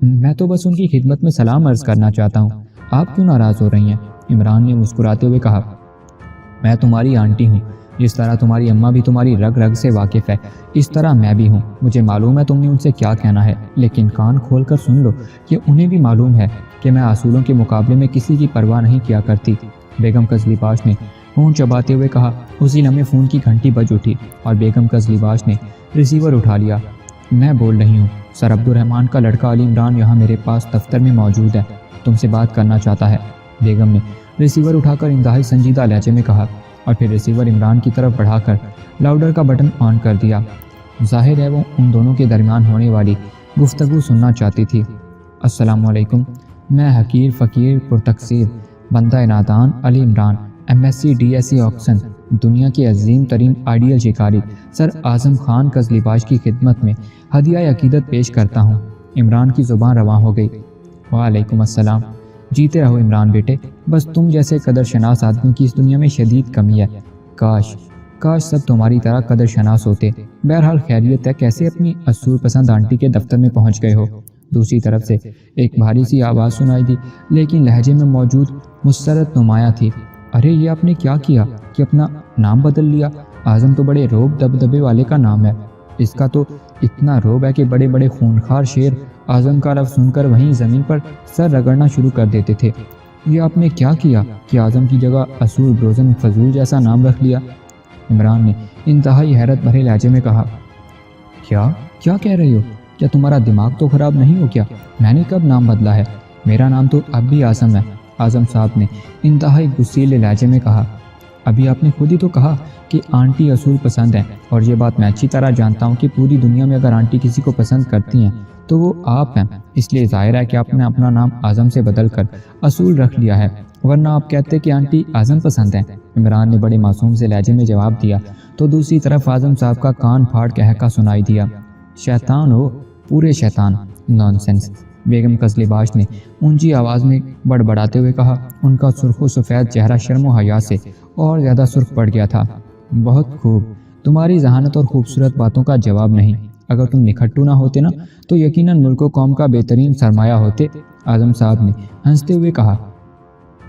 A: میں تو بس ان کی خدمت میں سلام عرض کرنا چاہتا ہوں، آپ کیوں ناراض ہو رہی ہیں؟ عمران نے مسکراتے ہوئے کہا، میں تمہاری آنٹی ہوں، جس طرح تمہاری اماں بھی تمہاری رگ رگ سے واقف ہے، اس طرح میں بھی ہوں، مجھے معلوم ہے تم نے ان سے کیا کہنا ہے، لیکن کان کھول کر سن لو کہ انہیں بھی معلوم ہے کہ میں اصولوں کے مقابلے میں کسی کی پرواہ نہیں کیا کرتی۔ بیگم قزلباش نے فون چباتے ہوئے کہا۔ اسی لمحے فون کی گھنٹی بج اٹھی اور بیگم قزلباش نے ریسیور اٹھا لیا۔ میں بول رہی ہوں، سر عبدالرحمن کا لڑکا علی عمران یہاں میرے پاس دفتر میں موجود ہے، تم سے بات کرنا چاہتا ہے، بیگم نے ریسیور اٹھا کر انتہائی سنجیدہ لہجے میں کہا، اور پھر ریسیور عمران کی طرف بڑھا کر لاؤڈر کا بٹن آن کر دیا۔ ظاہر ہے وہ ان دونوں کے درمیان ہونے والی گفتگو سننا چاہتی تھی۔ السلام علیکم، میں حقیر فقیر پرتقصیر بندہ نادان علی عمران، MSc DSc آکسن، دنیا کے عظیم ترین آئیڈیل شکاری سر اعظم خان قزلباش کی خدمت میں ہدیہ عقیدت پیش کرتا ہوں۔ عمران کی زبان رواں ہو گئی۔ وعلیکم السلام، جیتے رہو عمران بیٹے، بس تم جیسے قدر شناس آدمیوں کی اس دنیا میں شدید کمی ہے، کاش سب تمہاری طرح قدر شناس ہوتے۔ بہرحال خیریت ہے، کیسے اپنی اصول پسند آنٹی کے دفتر میں پہنچ گئے ہو؟ دوسری طرف سے ایک بھاری سی آواز سنائی دی، لیکن لہجے میں موجود مسرت نمایاں تھی۔ ارے یہ آپ نے کیا کیا کہ اپنا نام بدل لیا؟ اعظم تو بڑے روب دبدبے والے کا نام ہے، اس کا تو اتنا روب ہے کہ بڑے بڑے خونخوار شیر اعظم کا لفظ سن کر وہیں زمین پر سر رگڑنا شروع کر دیتے تھے۔ یہ آپ نے کیا کیا کہ اعظم کی جگہ اصول بروزن فضول جیسا نام رکھ لیا؟ عمران نے انتہائی حیرت بھرے لہجے میں کہا، کیا کہہ رہی ہو؟ کیا تمہارا دماغ تو خراب نہیں ہو کیا؟ میں نے کب نام بدلا ہے؟ میرا نام تو اب بھی اعظم ہے، اعظم صاحب نے انتہائی غصیلے لہجے میں کہا۔ ابھی آپ نے خود ہی تو کہا کہ آنٹی اصول پسند ہیں، اور یہ بات میں اچھی طرح جانتا ہوں کہ پوری دنیا میں اگر آنٹی کسی کو پسند کرتی ہیں تو وہ آپ ہیں، اس لیے ظاہر ہے کہ آپ نے اپنا نام اعظم سے بدل کر اصول رکھ لیا ہے، ورنہ آپ کہتے کہ آنٹی اعظم پسند ہیں۔ عمران نے بڑے معصوم سے لہجے میں جواب دیا تو دوسری طرف اعظم صاحب کا کان پھاڑ کہکا سنائی دیا، شیطان ہو، پورے شیطان، نانسنس، بیگم قزلباش نے اونچی آواز میں بڑبڑاتے ہوئے کہا۔ ان کا سرخ و سفید چہرہ شرم و حیا سے اور زیادہ سرخ پڑ گیا تھا۔ بہت خوب، تمہاری ذہانت اور خوبصورت باتوں کا جواب نہیں، اگر تم نکھٹو نہ ہوتے نا تو یقیناً ملک و قوم کا بہترین سرمایہ ہوتے، اعظم صاحب نے ہنستے ہوئے کہا،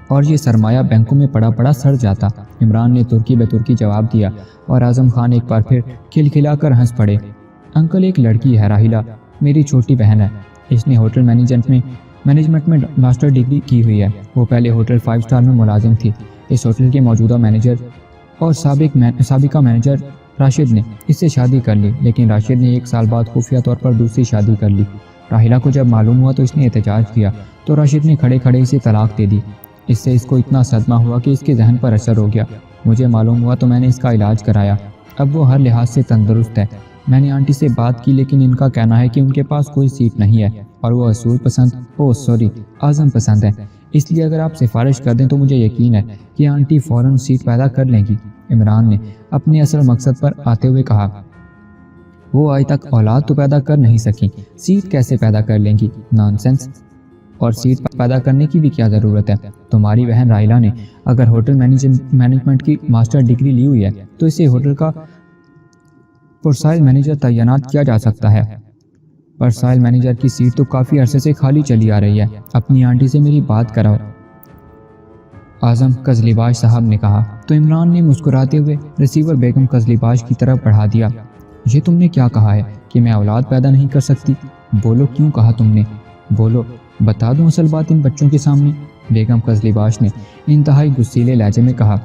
A: اور یہ سرمایہ بینکوں میں پڑا سڑ جاتا۔ عمران نے ترکی بے ترکی جواب دیا اور اعظم خان ایک بار پھر کھلکھلا کر ہنس پڑے۔ انکل، ایک لڑکی ہے راحیلہ، میری چھوٹی بہن ہے، اس نے ہوٹل مینجمنٹ میں ماسٹر ڈگری کی ہوئی ہے، وہ پہلے ہوٹل 5 اسٹار میں ملازم تھی۔ اس ہوٹل کے موجودہ مینیجر اور سابقہ مینیجر راشد نے اس سے شادی کر لی، لیکن راشد نے 1 سال بعد خفیہ طور پر دوسری شادی کر لی۔ راحیلہ کو جب معلوم ہوا تو اس نے احتجاج کیا تو راشد نے کھڑے کھڑے اسے طلاق دے دی۔ اس سے اس کو اتنا صدمہ ہوا کہ اس کے ذہن پر اثر ہو گیا۔ مجھے معلوم ہوا تو میں نے اس کا علاج کرایا، اب وہ ہر لحاظ سے تندرست ہے۔ میں نے آنٹی سے بات کی لیکن ان کا کہنا ہے کہ ان کے پاس کوئی سیٹ نہیں ہے اور وہ اعظم پسند ہے، اس لیے اگر آپ سفارش کر دیں تو مجھے یقین ہے کہ آنٹی فوراً سیٹ پیدا کر لیں گی۔ عمران نے اپنے اصل مقصد پر آتے ہوئے کہا، وہ آج تک اولاد تو پیدا کر نہیں سکی، سیٹ کیسے پیدا کر لیں گی؟ نانسنس، اور سیٹ پیدا کرنے کی بھی کیا ضرورت ہے؟ تمہاری بہن راحیلہ نے اگر ہوٹل مینجمنٹ کی ماسٹر ڈگری لی ہوئی ہے تو اسے ہوٹل کا پرسائل مینیجر تعینات کیا جا سکتا ہے۔ پرسائل مینیجر کی سیٹ تو کافی عرصے سے خالی چلی آ رہی ہے، اپنی آنٹی سے میری بات کراؤ، اعظم قزلباش صاحب نے کہا۔ تو عمران نے مسکراتے ہوئے ریسیور بیگم قزلباش کی طرف بڑھا دیا۔ یہ تم نے کیا کہا ہے کہ میں اولاد پیدا نہیں کر سکتی؟ بولو، کیوں کہا تم نے؟ بولو، بتا دوں اصل بات ان بچوں کے سامنے؟ بیگم قزلباش نے انتہائی غصیلے لہجے میں کہا۔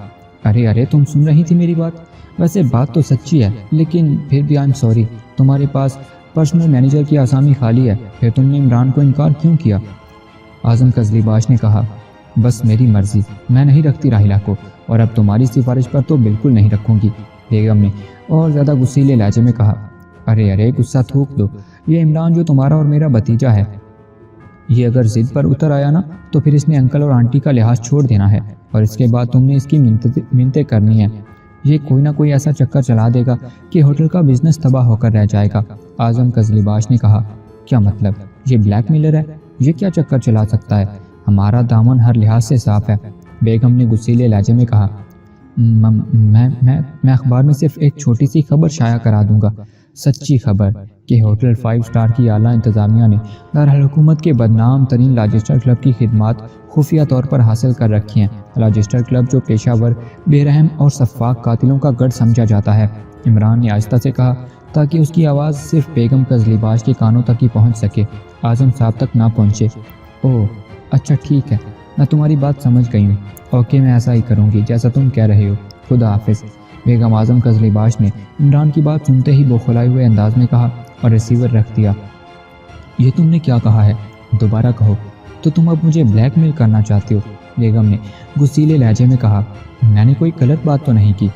A: ارے تم سن رہی تھی میری بات؟ ویسے بات تو سچی ہے لیکن پھر بھی آئی ایم سوری، تمہارے پاس پرسنل مینیجر کی آسامی خالی ہے، پھر تم نے عمران کو انکار کیوں کیا؟ اعظم قزلباش نے کہا، بس میری مرضی، میں نہیں رکھتی راحیلہ کو، اور اب تمہاری سفارش پر تو بالکل نہیں رکھوں گی۔ بیگم نے اور زیادہ غصیلے لہجے میں کہا۔ ارے غصہ تھوک دو، یہ عمران جو تمہارا اور میرا بھتیجا ہے، یہ اگر ضد پر اتر آیا نا تو پھر اس نے انکل اور آنٹی کا لحاظ چھوڑ دینا ہے، اور اس کے بعد تم نے اس کی منتیں کرنی ہیں۔ یہ کوئی نہ کوئی ایسا چکر چلا دے گا کہ ہوٹل کا بزنس تباہ ہو کر رہ جائے گا۔ اعظم قزلباش نے کہا، کیا مطلب؟ یہ بلیک میلر ہے، یہ کیا چکر چلا سکتا ہے؟ ہمارا دامن ہر لحاظ سے صاف ہے۔ بیگم نے غصیلے لہجے میں کہا، میں اخبار میں صرف ایک چھوٹی سی خبر شائع کرا دوں گا، سچی خبر کہ ہوٹل 5 اسٹار کی اعلیٰ انتظامیہ نے دارالحکومت کے بدنام ترین لاجسٹر کلب کی خدمات خفیہ طور پر حاصل کر رکھی ہیں۔ لاجسٹر کلب جو پیشہ ور، بے رحم اور سفاک قاتلوں کا گڑھ سمجھا جاتا ہے، عمران نے آہستہ سے کہا تاکہ اس کی آواز صرف بیگم قزلباش کے کانوں تک ہی پہنچ سکے، اعظم صاحب تک نہ پہنچے۔ اوہ اچھا ٹھیک ہے، میں تمہاری بات سمجھ گئی ہوں، اوکے میں ایسا ہی کروں گی جیسا تم کہہ رہے ہو، خدا حافظ۔ بیگم اعظم قزلباش نے عمران کی بات سنتے ہی بوکھلائے ہوئے انداز میں کہا اور ریسیور رکھ دیا۔ یہ تم نے کیا کہا ہے؟ دوبارہ کہو۔ تو تم اب مجھے بلیک میل کرنا چاہتے ہو؟ بیگم نے غصیلے لہجے میں کہا۔ میں نے کوئی غلط بات تو نہیں کی،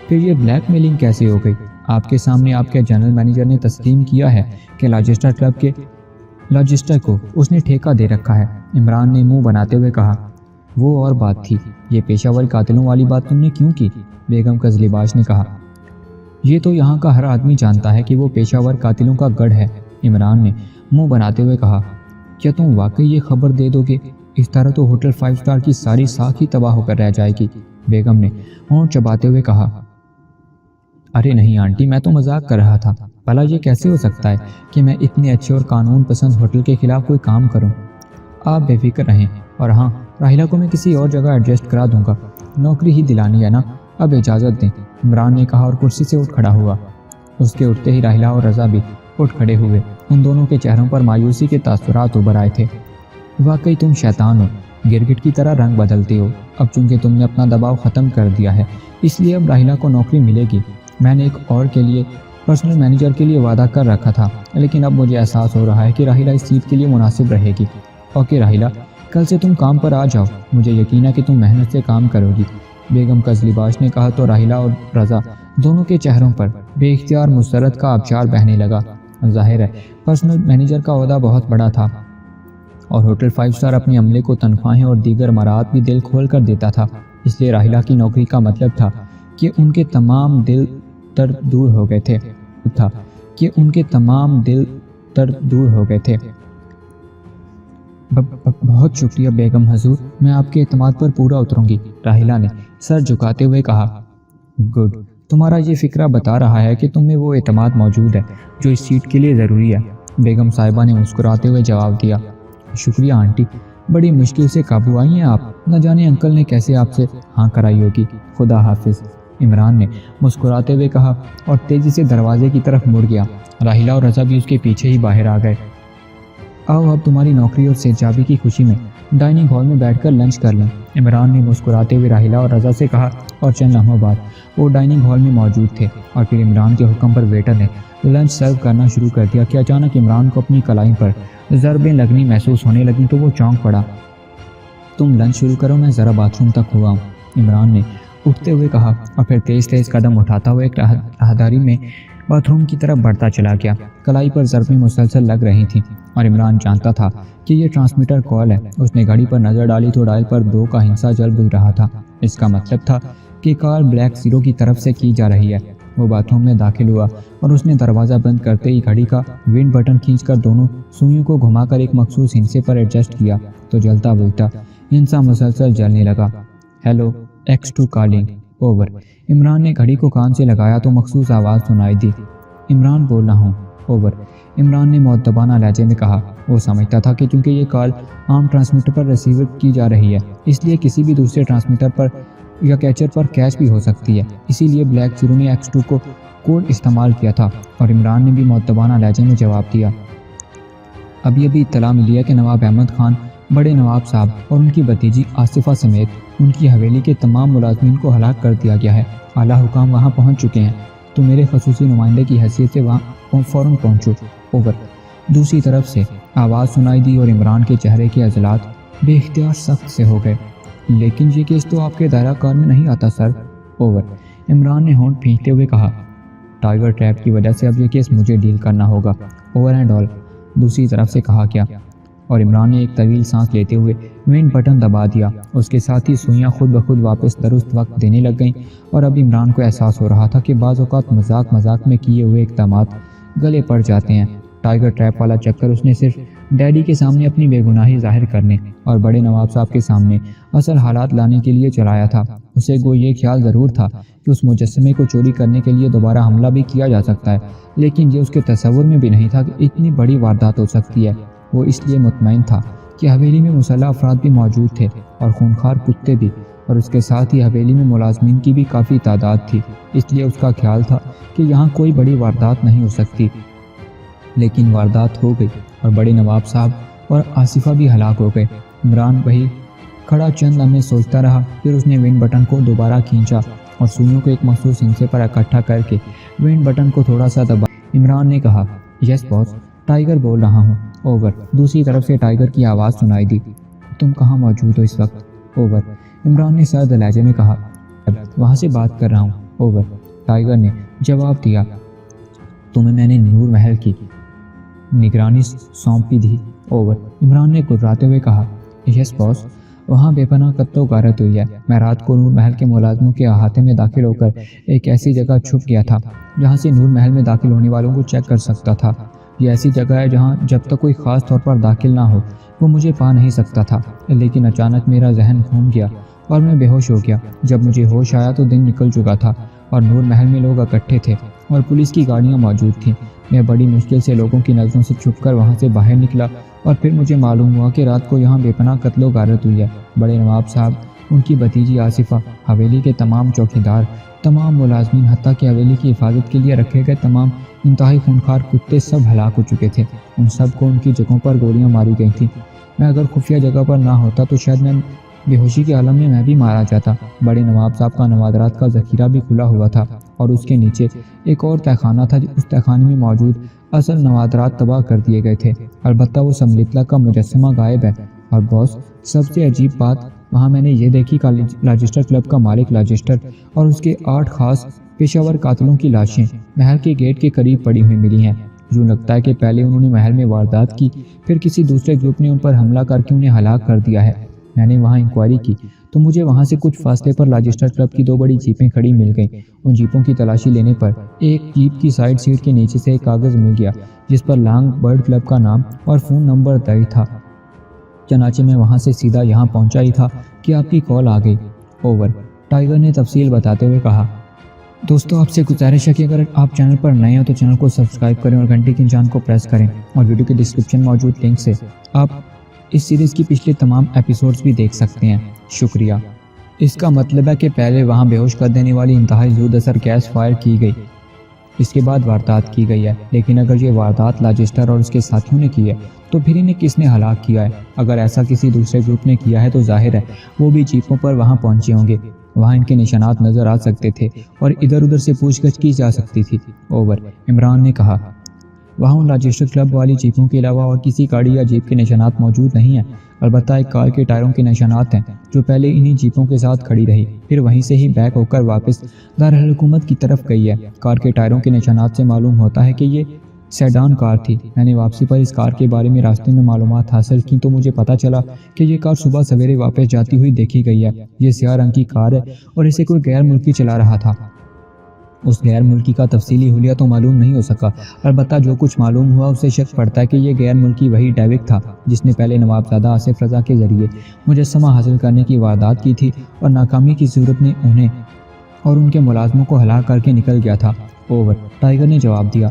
A: پھر یہ بلیک میلنگ کیسے ہو گئی؟ آپ کے سامنے آپ کے جنرل مینیجر نے تسلیم کیا ہے کہ لاجسٹر کلب کے لاجسٹر کو اس نے ٹھیکہ دے رکھا ہے۔ عمران نے منہ بناتے ہوئے کہا، وہ اور بات تھی، یہ پیشہ ور قاتلوں والی بات تم نے کیوں کی؟ بیگم قزلباش نے کہا، یہ تو یہاں کا ہر آدمی جانتا ہے کہ وہ پیشہ ور قاتلوں کا گڑھ ہے۔ عمران نے منہ بناتے ہوئے کہا، کیا تم واقعی یہ خبر دے دو گے؟ اس طرح تو ہوٹل 5 اسٹار کی ساری ساکھ ہی تباہ ہو کر رہ جائے گی۔ بیگم نے ہونٹ چباتے ہوئے کہا، ارے نہیں آنٹی، میں تو مذاق کر رہا تھا، بھلا یہ کیسے ہو سکتا ہے کہ میں اتنے اچھے اور قانون پسند ہوٹل کے خلاف کوئی کام کروں؟ آپ بے فکر رہیں، اور ہاں، راحیلہ کو میں کسی اور جگہ ایڈجسٹ کرا دوں گا، نوکری ہی دلانی ہے نا، اب اجازت دیں۔ عمران نے کہا اور کرسی سے اٹھ کھڑا ہوا۔ اس کے اٹھتے ہی راحیلہ اور رضا بھی اٹھ کھڑے ہوئے۔ ان دونوں کے چہروں پر مایوسی کے تاثرات ابھر آئے تھے۔ واقعی تم شیطان ہو، گرگٹ کی طرح رنگ بدلتے ہو۔ اب چونکہ تم نے اپنا دباؤ ختم کر دیا ہے، اس لیے اب راحیلہ کو نوکری ملے گی۔ میں نے ایک اور کے لیے پرسنل مینیجر کے لیے وعدہ کر رکھا تھا، لیکن اب مجھے احساس ہو رہا ہے کہ راحیلہ اس سیٹ کے لیے مناسب رہے گی۔ اوکے راحیلہ، کل سے تم کام پر آ جاؤ، مجھے یقین ہے کہ تم محنت سے کام کرو گی۔ بیگم قزلباش نے کہا تو راحیلہ اور رضا دونوں کے چہروں پر بے اختیار مسرت کا آبشار بہنے لگا۔ ظاہر ہے پرسنل مینیجر کا عہدہ بہت بڑا تھا، اور ہوٹل 5 اسٹار اپنے عملے کو تنخواہیں اور دیگر مراعات بھی دل کھول کر دیتا تھا، اس لیے راحیلہ کی نوکری کا مطلب تھا کہ ان کے تمام دل درد دور ہو گئے تھے۔ بہت شکریہ بیگم حضور، میں آپ کے اعتماد پر پورا اتروں گی، راحیلہ نے سر جھکاتے ہوئے کہا۔ گڈ، تمہارا یہ فکرہ بتا رہا ہے کہ تم میں وہ اعتماد موجود ہے جو اس سیٹ کے لیے ضروری ہے، بیگم صاحبہ نے مسکراتے ہوئے جواب دیا۔ شکریہ آنٹی، بڑی مشکل سے قابو آئی ہیں آپ، نہ جانے انکل نے کیسے آپ سے ہاں کرائی ہوگی۔ خدا حافظ، عمران نے مسکراتے ہوئے کہا اور تیزی سے دروازے کی طرف مڑ گیا۔ راحیلہ اور رضا بھی اس کے پیچھے ہی باہر آ گئے۔ آؤ اب تمہاری نوکری اور سرجابی کی خوشی میں ڈائننگ ہال میں بیٹھ کر لنچ کر لیں،
B: عمران نے مسکراتے ہوئے راحلہ اور رضا سے کہا اور چند لمحوں بعد وہ ڈائننگ ہال میں موجود تھے اور پھر عمران کے حکم پر ویٹر نے لنچ سرو کرنا شروع کر دیا کہ اچانک عمران کو اپنی کلائی پر ضربیں لگنی محسوس ہونے لگیں تو وہ چونک پڑا۔ تم لنچ شروع کرو، میں ذرا باتھ روم تک ہوا ہوں، عمران نے اٹھتے ہوئے کہا اور پھر تیز تیز قدم اٹھاتا ہوا ایک راہداری میں باتھ روم کی طرف بڑھتا چلا گیا۔ کلائی پر ضربیں مسلسل لگ رہی تھیں اور عمران جانتا تھا کہ یہ ٹرانسمیٹر کال ہے۔ اس نے گھڑی پر نظر ڈالی تو ڈائل پر 2 کا ہندسہ جل بجھ رہا تھا۔ اس کا مطلب تھا کہ کال بلیک زیرو کی طرف سے کی جا رہی ہے۔ وہ باتھ روم میں داخل ہوا اور اس نے دروازہ بند کرتے ہی گھڑی کا ونڈ بٹن کھینچ کر دونوں سوئیوں کو گھما کر ایک مخصوص ہندسے پر ایڈجسٹ کیا تو جلتا بجھتا ہندسہ مسلسل جلنے لگا۔ Hello X2 calling over. Imran نے گھڑی کو کان سے لگایا تو مخصوص آواز سنائی دی، عمران بول رہا ہوں اوور۔ عمران نے مؤدبانہ لہجے میں کہا۔ وہ سمجھتا تھا کہ چونکہ یہ کال عام ٹرانسمیٹر پر ریسیور کی جا رہی ہے اس لیے کسی بھی دوسرے ٹرانسمیٹر پر یا کیچر پر کیچ بھی ہو سکتی ہے، اسی لیے بلیک زیرو نے X2 کو کوڈ استعمال کیا تھا اور عمران نے بھی مؤدبانہ لہجے میں جواب دیا۔ ابھی اطلاع ملی ہے کہ نواب احمد خان، بڑے نواب صاحب اور ان کی بھتیجی آصفہ سمیت ان کی حویلی کے تمام ملازمین کو ہلاک کر دیا گیا ہے۔ اعلیٰ حکام وہاں پہنچ چکے ہیں، تو میرے خصوصی نمائندے کی حیثیت سے وہاں فوراً پہنچو اوور۔ دوسری طرف سے آواز سنائی دی اور عمران کے چہرے کے عضلات بے اختیار سخت سے ہو گئے۔ لیکن یہ کیس تو آپ کے دائرہ کار میں نہیں آتا سر اوور۔ عمران نے ہونٹ بھینچتے ہوئے کہا، ٹائیگر ٹریپ کی وجہ سے اب یہ کیس مجھے ڈیل کرنا ہوگا اوور اینڈ آل، دوسری طرف سے کہا گیا، اور عمران نے ایک طویل سانس لیتے ہوئے وینڈ بٹن دبا دیا۔ اس کے ساتھ ہی سوئیاں خود بخود واپس درست وقت دینے لگ گئیں اور اب عمران کو احساس ہو رہا تھا کہ بعض اوقات مذاق میں کیے ہوئے اقدامات گلے پڑ جاتے ہیں۔ ٹائیگر ٹریپ والا چکر اس نے صرف ڈیڈی کے سامنے اپنی بے گناہی ظاہر کرنے اور بڑے نواب صاحب کے سامنے اصل حالات لانے کے لیے چلایا تھا۔ اسے گو یہ خیال ضرور تھا کہ اس مجسمے کو چوری کرنے کے لیے دوبارہ حملہ بھی کیا جا سکتا ہے، لیکن یہ اس کے تصور میں بھی نہیں تھا کہ اتنی بڑی واردات ہو سکتی ہے۔ وہ اس لیے مطمئن تھا کہ حویلی میں مسلح افراد بھی موجود تھے اور خونخوار کتے بھی، اور اس کے ساتھ ہی حویلی میں ملازمین کی بھی کافی تعداد تھی، اس لیے اس کا خیال تھا کہ یہاں کوئی بڑی واردات نہیں ہو سکتی۔ لیکن واردات ہو گئی اور بڑے نواب صاحب اور آصفہ بھی ہلاک ہو گئے۔ عمران وہی کھڑا چند لمحے سوچتا رہا، پھر اس نے وینڈ بٹن کو دوبارہ کھینچا اور سوئیوں کو ایک مخصوص ہندسے پر اکٹھا کر کے وینڈ بٹن کو تھوڑا سا دبا۔ عمران نے کہا، یس باس، ٹائیگر بول رہا ہوں اوور۔ دوسری طرف سے ٹائیگر کی آواز سنائی دی، تم کہاں موجود ہو اس وقت اوور۔ عمران نے سرد لہجے میں کہا، وہاں سے بات کر رہا ہوں اوور۔ ٹائیگر نے جواب دیا، تمہیں میں نے نور محل کی نگرانی سونپی تھی اوور۔ عمران نے گھبراتے ہوئے کہا، یس باس، وہاں بے پناہ قتل و غارت ہوئی ہے۔ میں رات کو نور محل کے ملازموں کے احاطے میں داخل ہو کر ایک ایسی جگہ چھپ گیا تھا جہاں سے نور محل میں داخل ہونے والوں کو چیک کر سکتا تھا۔ یہ ایسی جگہ ہے جہاں جب تک کوئی خاص طور پر داخل نہ ہو وہ مجھے پا نہیں سکتا تھا، لیکن اچانک میرا ذہن گھوم گیا اور میں بے ہوش ہو گیا۔ جب مجھے ہوش آیا تو دن نکل چکا تھا اور نور محل میں لوگ اکٹھے تھے اور پولیس کی گاڑیاں موجود تھیں۔ میں بڑی مشکل سے لوگوں کی نظروں سے چھپ کر وہاں سے باہر نکلا اور پھر مجھے معلوم ہوا کہ رات کو یہاں بے پناہ قتل و غارت ہوئی ہے۔ بڑے نواب صاحب، ان کی بھتیجی آصفہ، حویلی کے تمام چوکیدار، تمام ملازمین، حتیٰ کہ حویلی کی حفاظت کے لیے رکھے گئے تمام انتہائی خونخوار کتے سب ہلاک ہو چکے تھے۔ ان سب کو ان کی جگہوں پر گولیاں ماری گئی تھیں۔ میں اگر خفیہ جگہ پر نہ ہوتا تو شاید میں بے ہوشی کے عالم میں بھی مارا جاتا۔ بڑے نواب صاحب کا نوادرات کا ذخیرہ بھی کھلا ہوا تھا اور اس کے نیچے ایک اور تہخانہ تھا۔ اس تہخانے میں موجود اصل نوادرات تباہ کر دیے گئے تھے، البتہ وہ سملتلا کا مجسمہ غائب ہے۔ اور باس، سب سے عجیب بات وہاں میں نے یہ دیکھی کہ لاجسٹر کلب کا مالک لاجسٹر اور اس کے 8 خاص پیشہ ور قاتلوں کی لاشیں محل کے گیٹ کے قریب پڑی ہوئی ملی ہیں۔ یوں لگتا ہے کہ پہلے انہوں نے محل میں واردات کی، پھر کسی دوسرے گروپ نے ان پر حملہ کر کے انہیں ہلاک کر دیا ہے۔ میں نے وہاں انکوائری کی تو مجھے وہاں سے کچھ فاصلے پر لاجسٹر کلب کی 2 بڑی جیپیں کھڑی مل گئیں۔ ان جیپوں کی تلاشی لینے پر ایک جیپ کی سائیڈ سیٹ کے نیچے سے ایک کاغذ مل گیا جس پر لانگ برڈ کلب کا نام اور فون نمبر درج تھا۔ چنانچہ میں وہاں سے سیدھا یہاں پہنچا ہی تھا کہ آپ کی کال آ گئی اوور۔ ٹائیگر نے تفصیل بتاتے ہوئے کہا، دوستو آپ سے گزارش ہے کہ اگر آپ چینل پر نئے ہو تو چینل کو سبسکرائب کریں اور گھنٹی کی نشان کو پریس کریں، اور ویڈیو کے ڈسکرپشن موجود لنک سے آپ اس سیریز کی پچھلے تمام ایپیسوڈز بھی دیکھ سکتے ہیں۔ شکریہ۔ اس کا مطلب ہے کہ پہلے وہاں بے ہوش کر دینے والی انتہائی زود اثر گیس فائر کی گئی اس کے بعد واردات کی گئی ہے، لیکن اگر یہ واردات لاجسٹر اور اس کے ساتھیوں نے کی ہے تو پھر انہیں کس نے ہلاک کیا ہے؟ اگر ایسا کسی دوسرے گروپ نے کیا ہے تو ظاہر ہے وہ بھی جیپوں پر وہاں پہنچے ہوں گے، وہاں ان کے نشانات نظر آ سکتے تھے اور ادھر ادھر سے پوچھ گچھ کی جا سکتی تھی۔ اوور، عمران نے کہا۔ وہاں لاجسٹر کلب والی جیپوں کے علاوہ اور کسی گاڑی یا جیپ کے نشانات موجود نہیں ہیں، البتہ ایک کار کے ٹائروں کے نشانات ہیں جو پہلے انہی جیپوں کے ساتھ کھڑی رہی، پھر وہیں سے ہی بیک ہو کر واپس دارالحکومت کی طرف گئی ہے۔ کار کے ٹائروں کے نشانات سے معلوم ہوتا ہے کہ یہ سیڈان کار تھی۔ میں نے واپسی پر اس کار کے بارے میں راستے میں معلومات حاصل کی تو مجھے پتہ چلا کہ یہ کار صبح سویرے واپس جاتی ہوئی دیکھی گئی ہے۔ یہ سیاہ رنگ کی کار ہے اور اسے کوئی غیر ملکی چلا رہا تھا۔ اس غیر ملکی کا تفصیلی حلیہ تو معلوم نہیں ہو سکا، البتہ جو کچھ معلوم ہوا اسے شک پڑتا ہے کہ یہ غیر ملکی وہی ڈیوک تھا جس نے پہلے نوابزادہ آصف رضا کے ذریعے مجسمہ حاصل کرنے کی واردات کی تھی اور ناکامی کی صورت میں انہیں اور ان کے ملازموں کو ہلاک کر کے نکل گیا تھا۔ اوور، ٹائیگر نے جواب دیا۔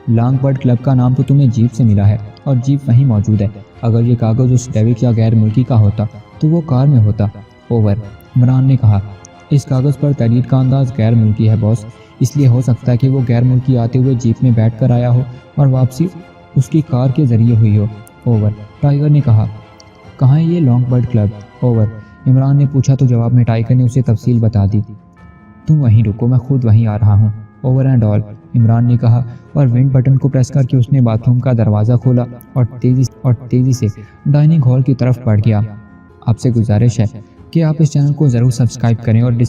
B: لانگ برڈ کلب کا نام تو تمہیں جیپ سے ملا ہے اور جیپ وہیں موجود ہے۔ اگر یہ کاغذ اس ڈیوک یا غیر ملکی کا ہوتا تو وہ کار میں ہوتا۔ اوور، عمران نے کہا۔ اس کاغذ پر تحریر کا انداز غیر ملکی ہے باس، اس لیے ہو سکتا ہے کہ وہ غیر ملکی آتے ہوئے جیپ میں بیٹھ کر آیا ہو اور واپسی اس کی کار کے ذریعے ہوئی ہو۔ اوور، ٹائیگر نے کہا۔ کہاں ہے یہ long bird club? Over, Imran نے پوچھا تو جواب میں ٹائیگر نے اسے تفصیل بتا دی۔ تم وہیں رکو، میں خود وہیں آ رہا ہوں۔ اوور اینڈ آل، عمران نے کہا اور ونڈ بٹن کو پریس کر کے اس نے باتھ روم کا دروازہ کھولا اور تیزی سے ڈائننگ ہال کی طرف بڑھ گیا۔ آپ سے گزارش ہے کہ آپ اس چینل کو ضرور سبسکرائب کریں اور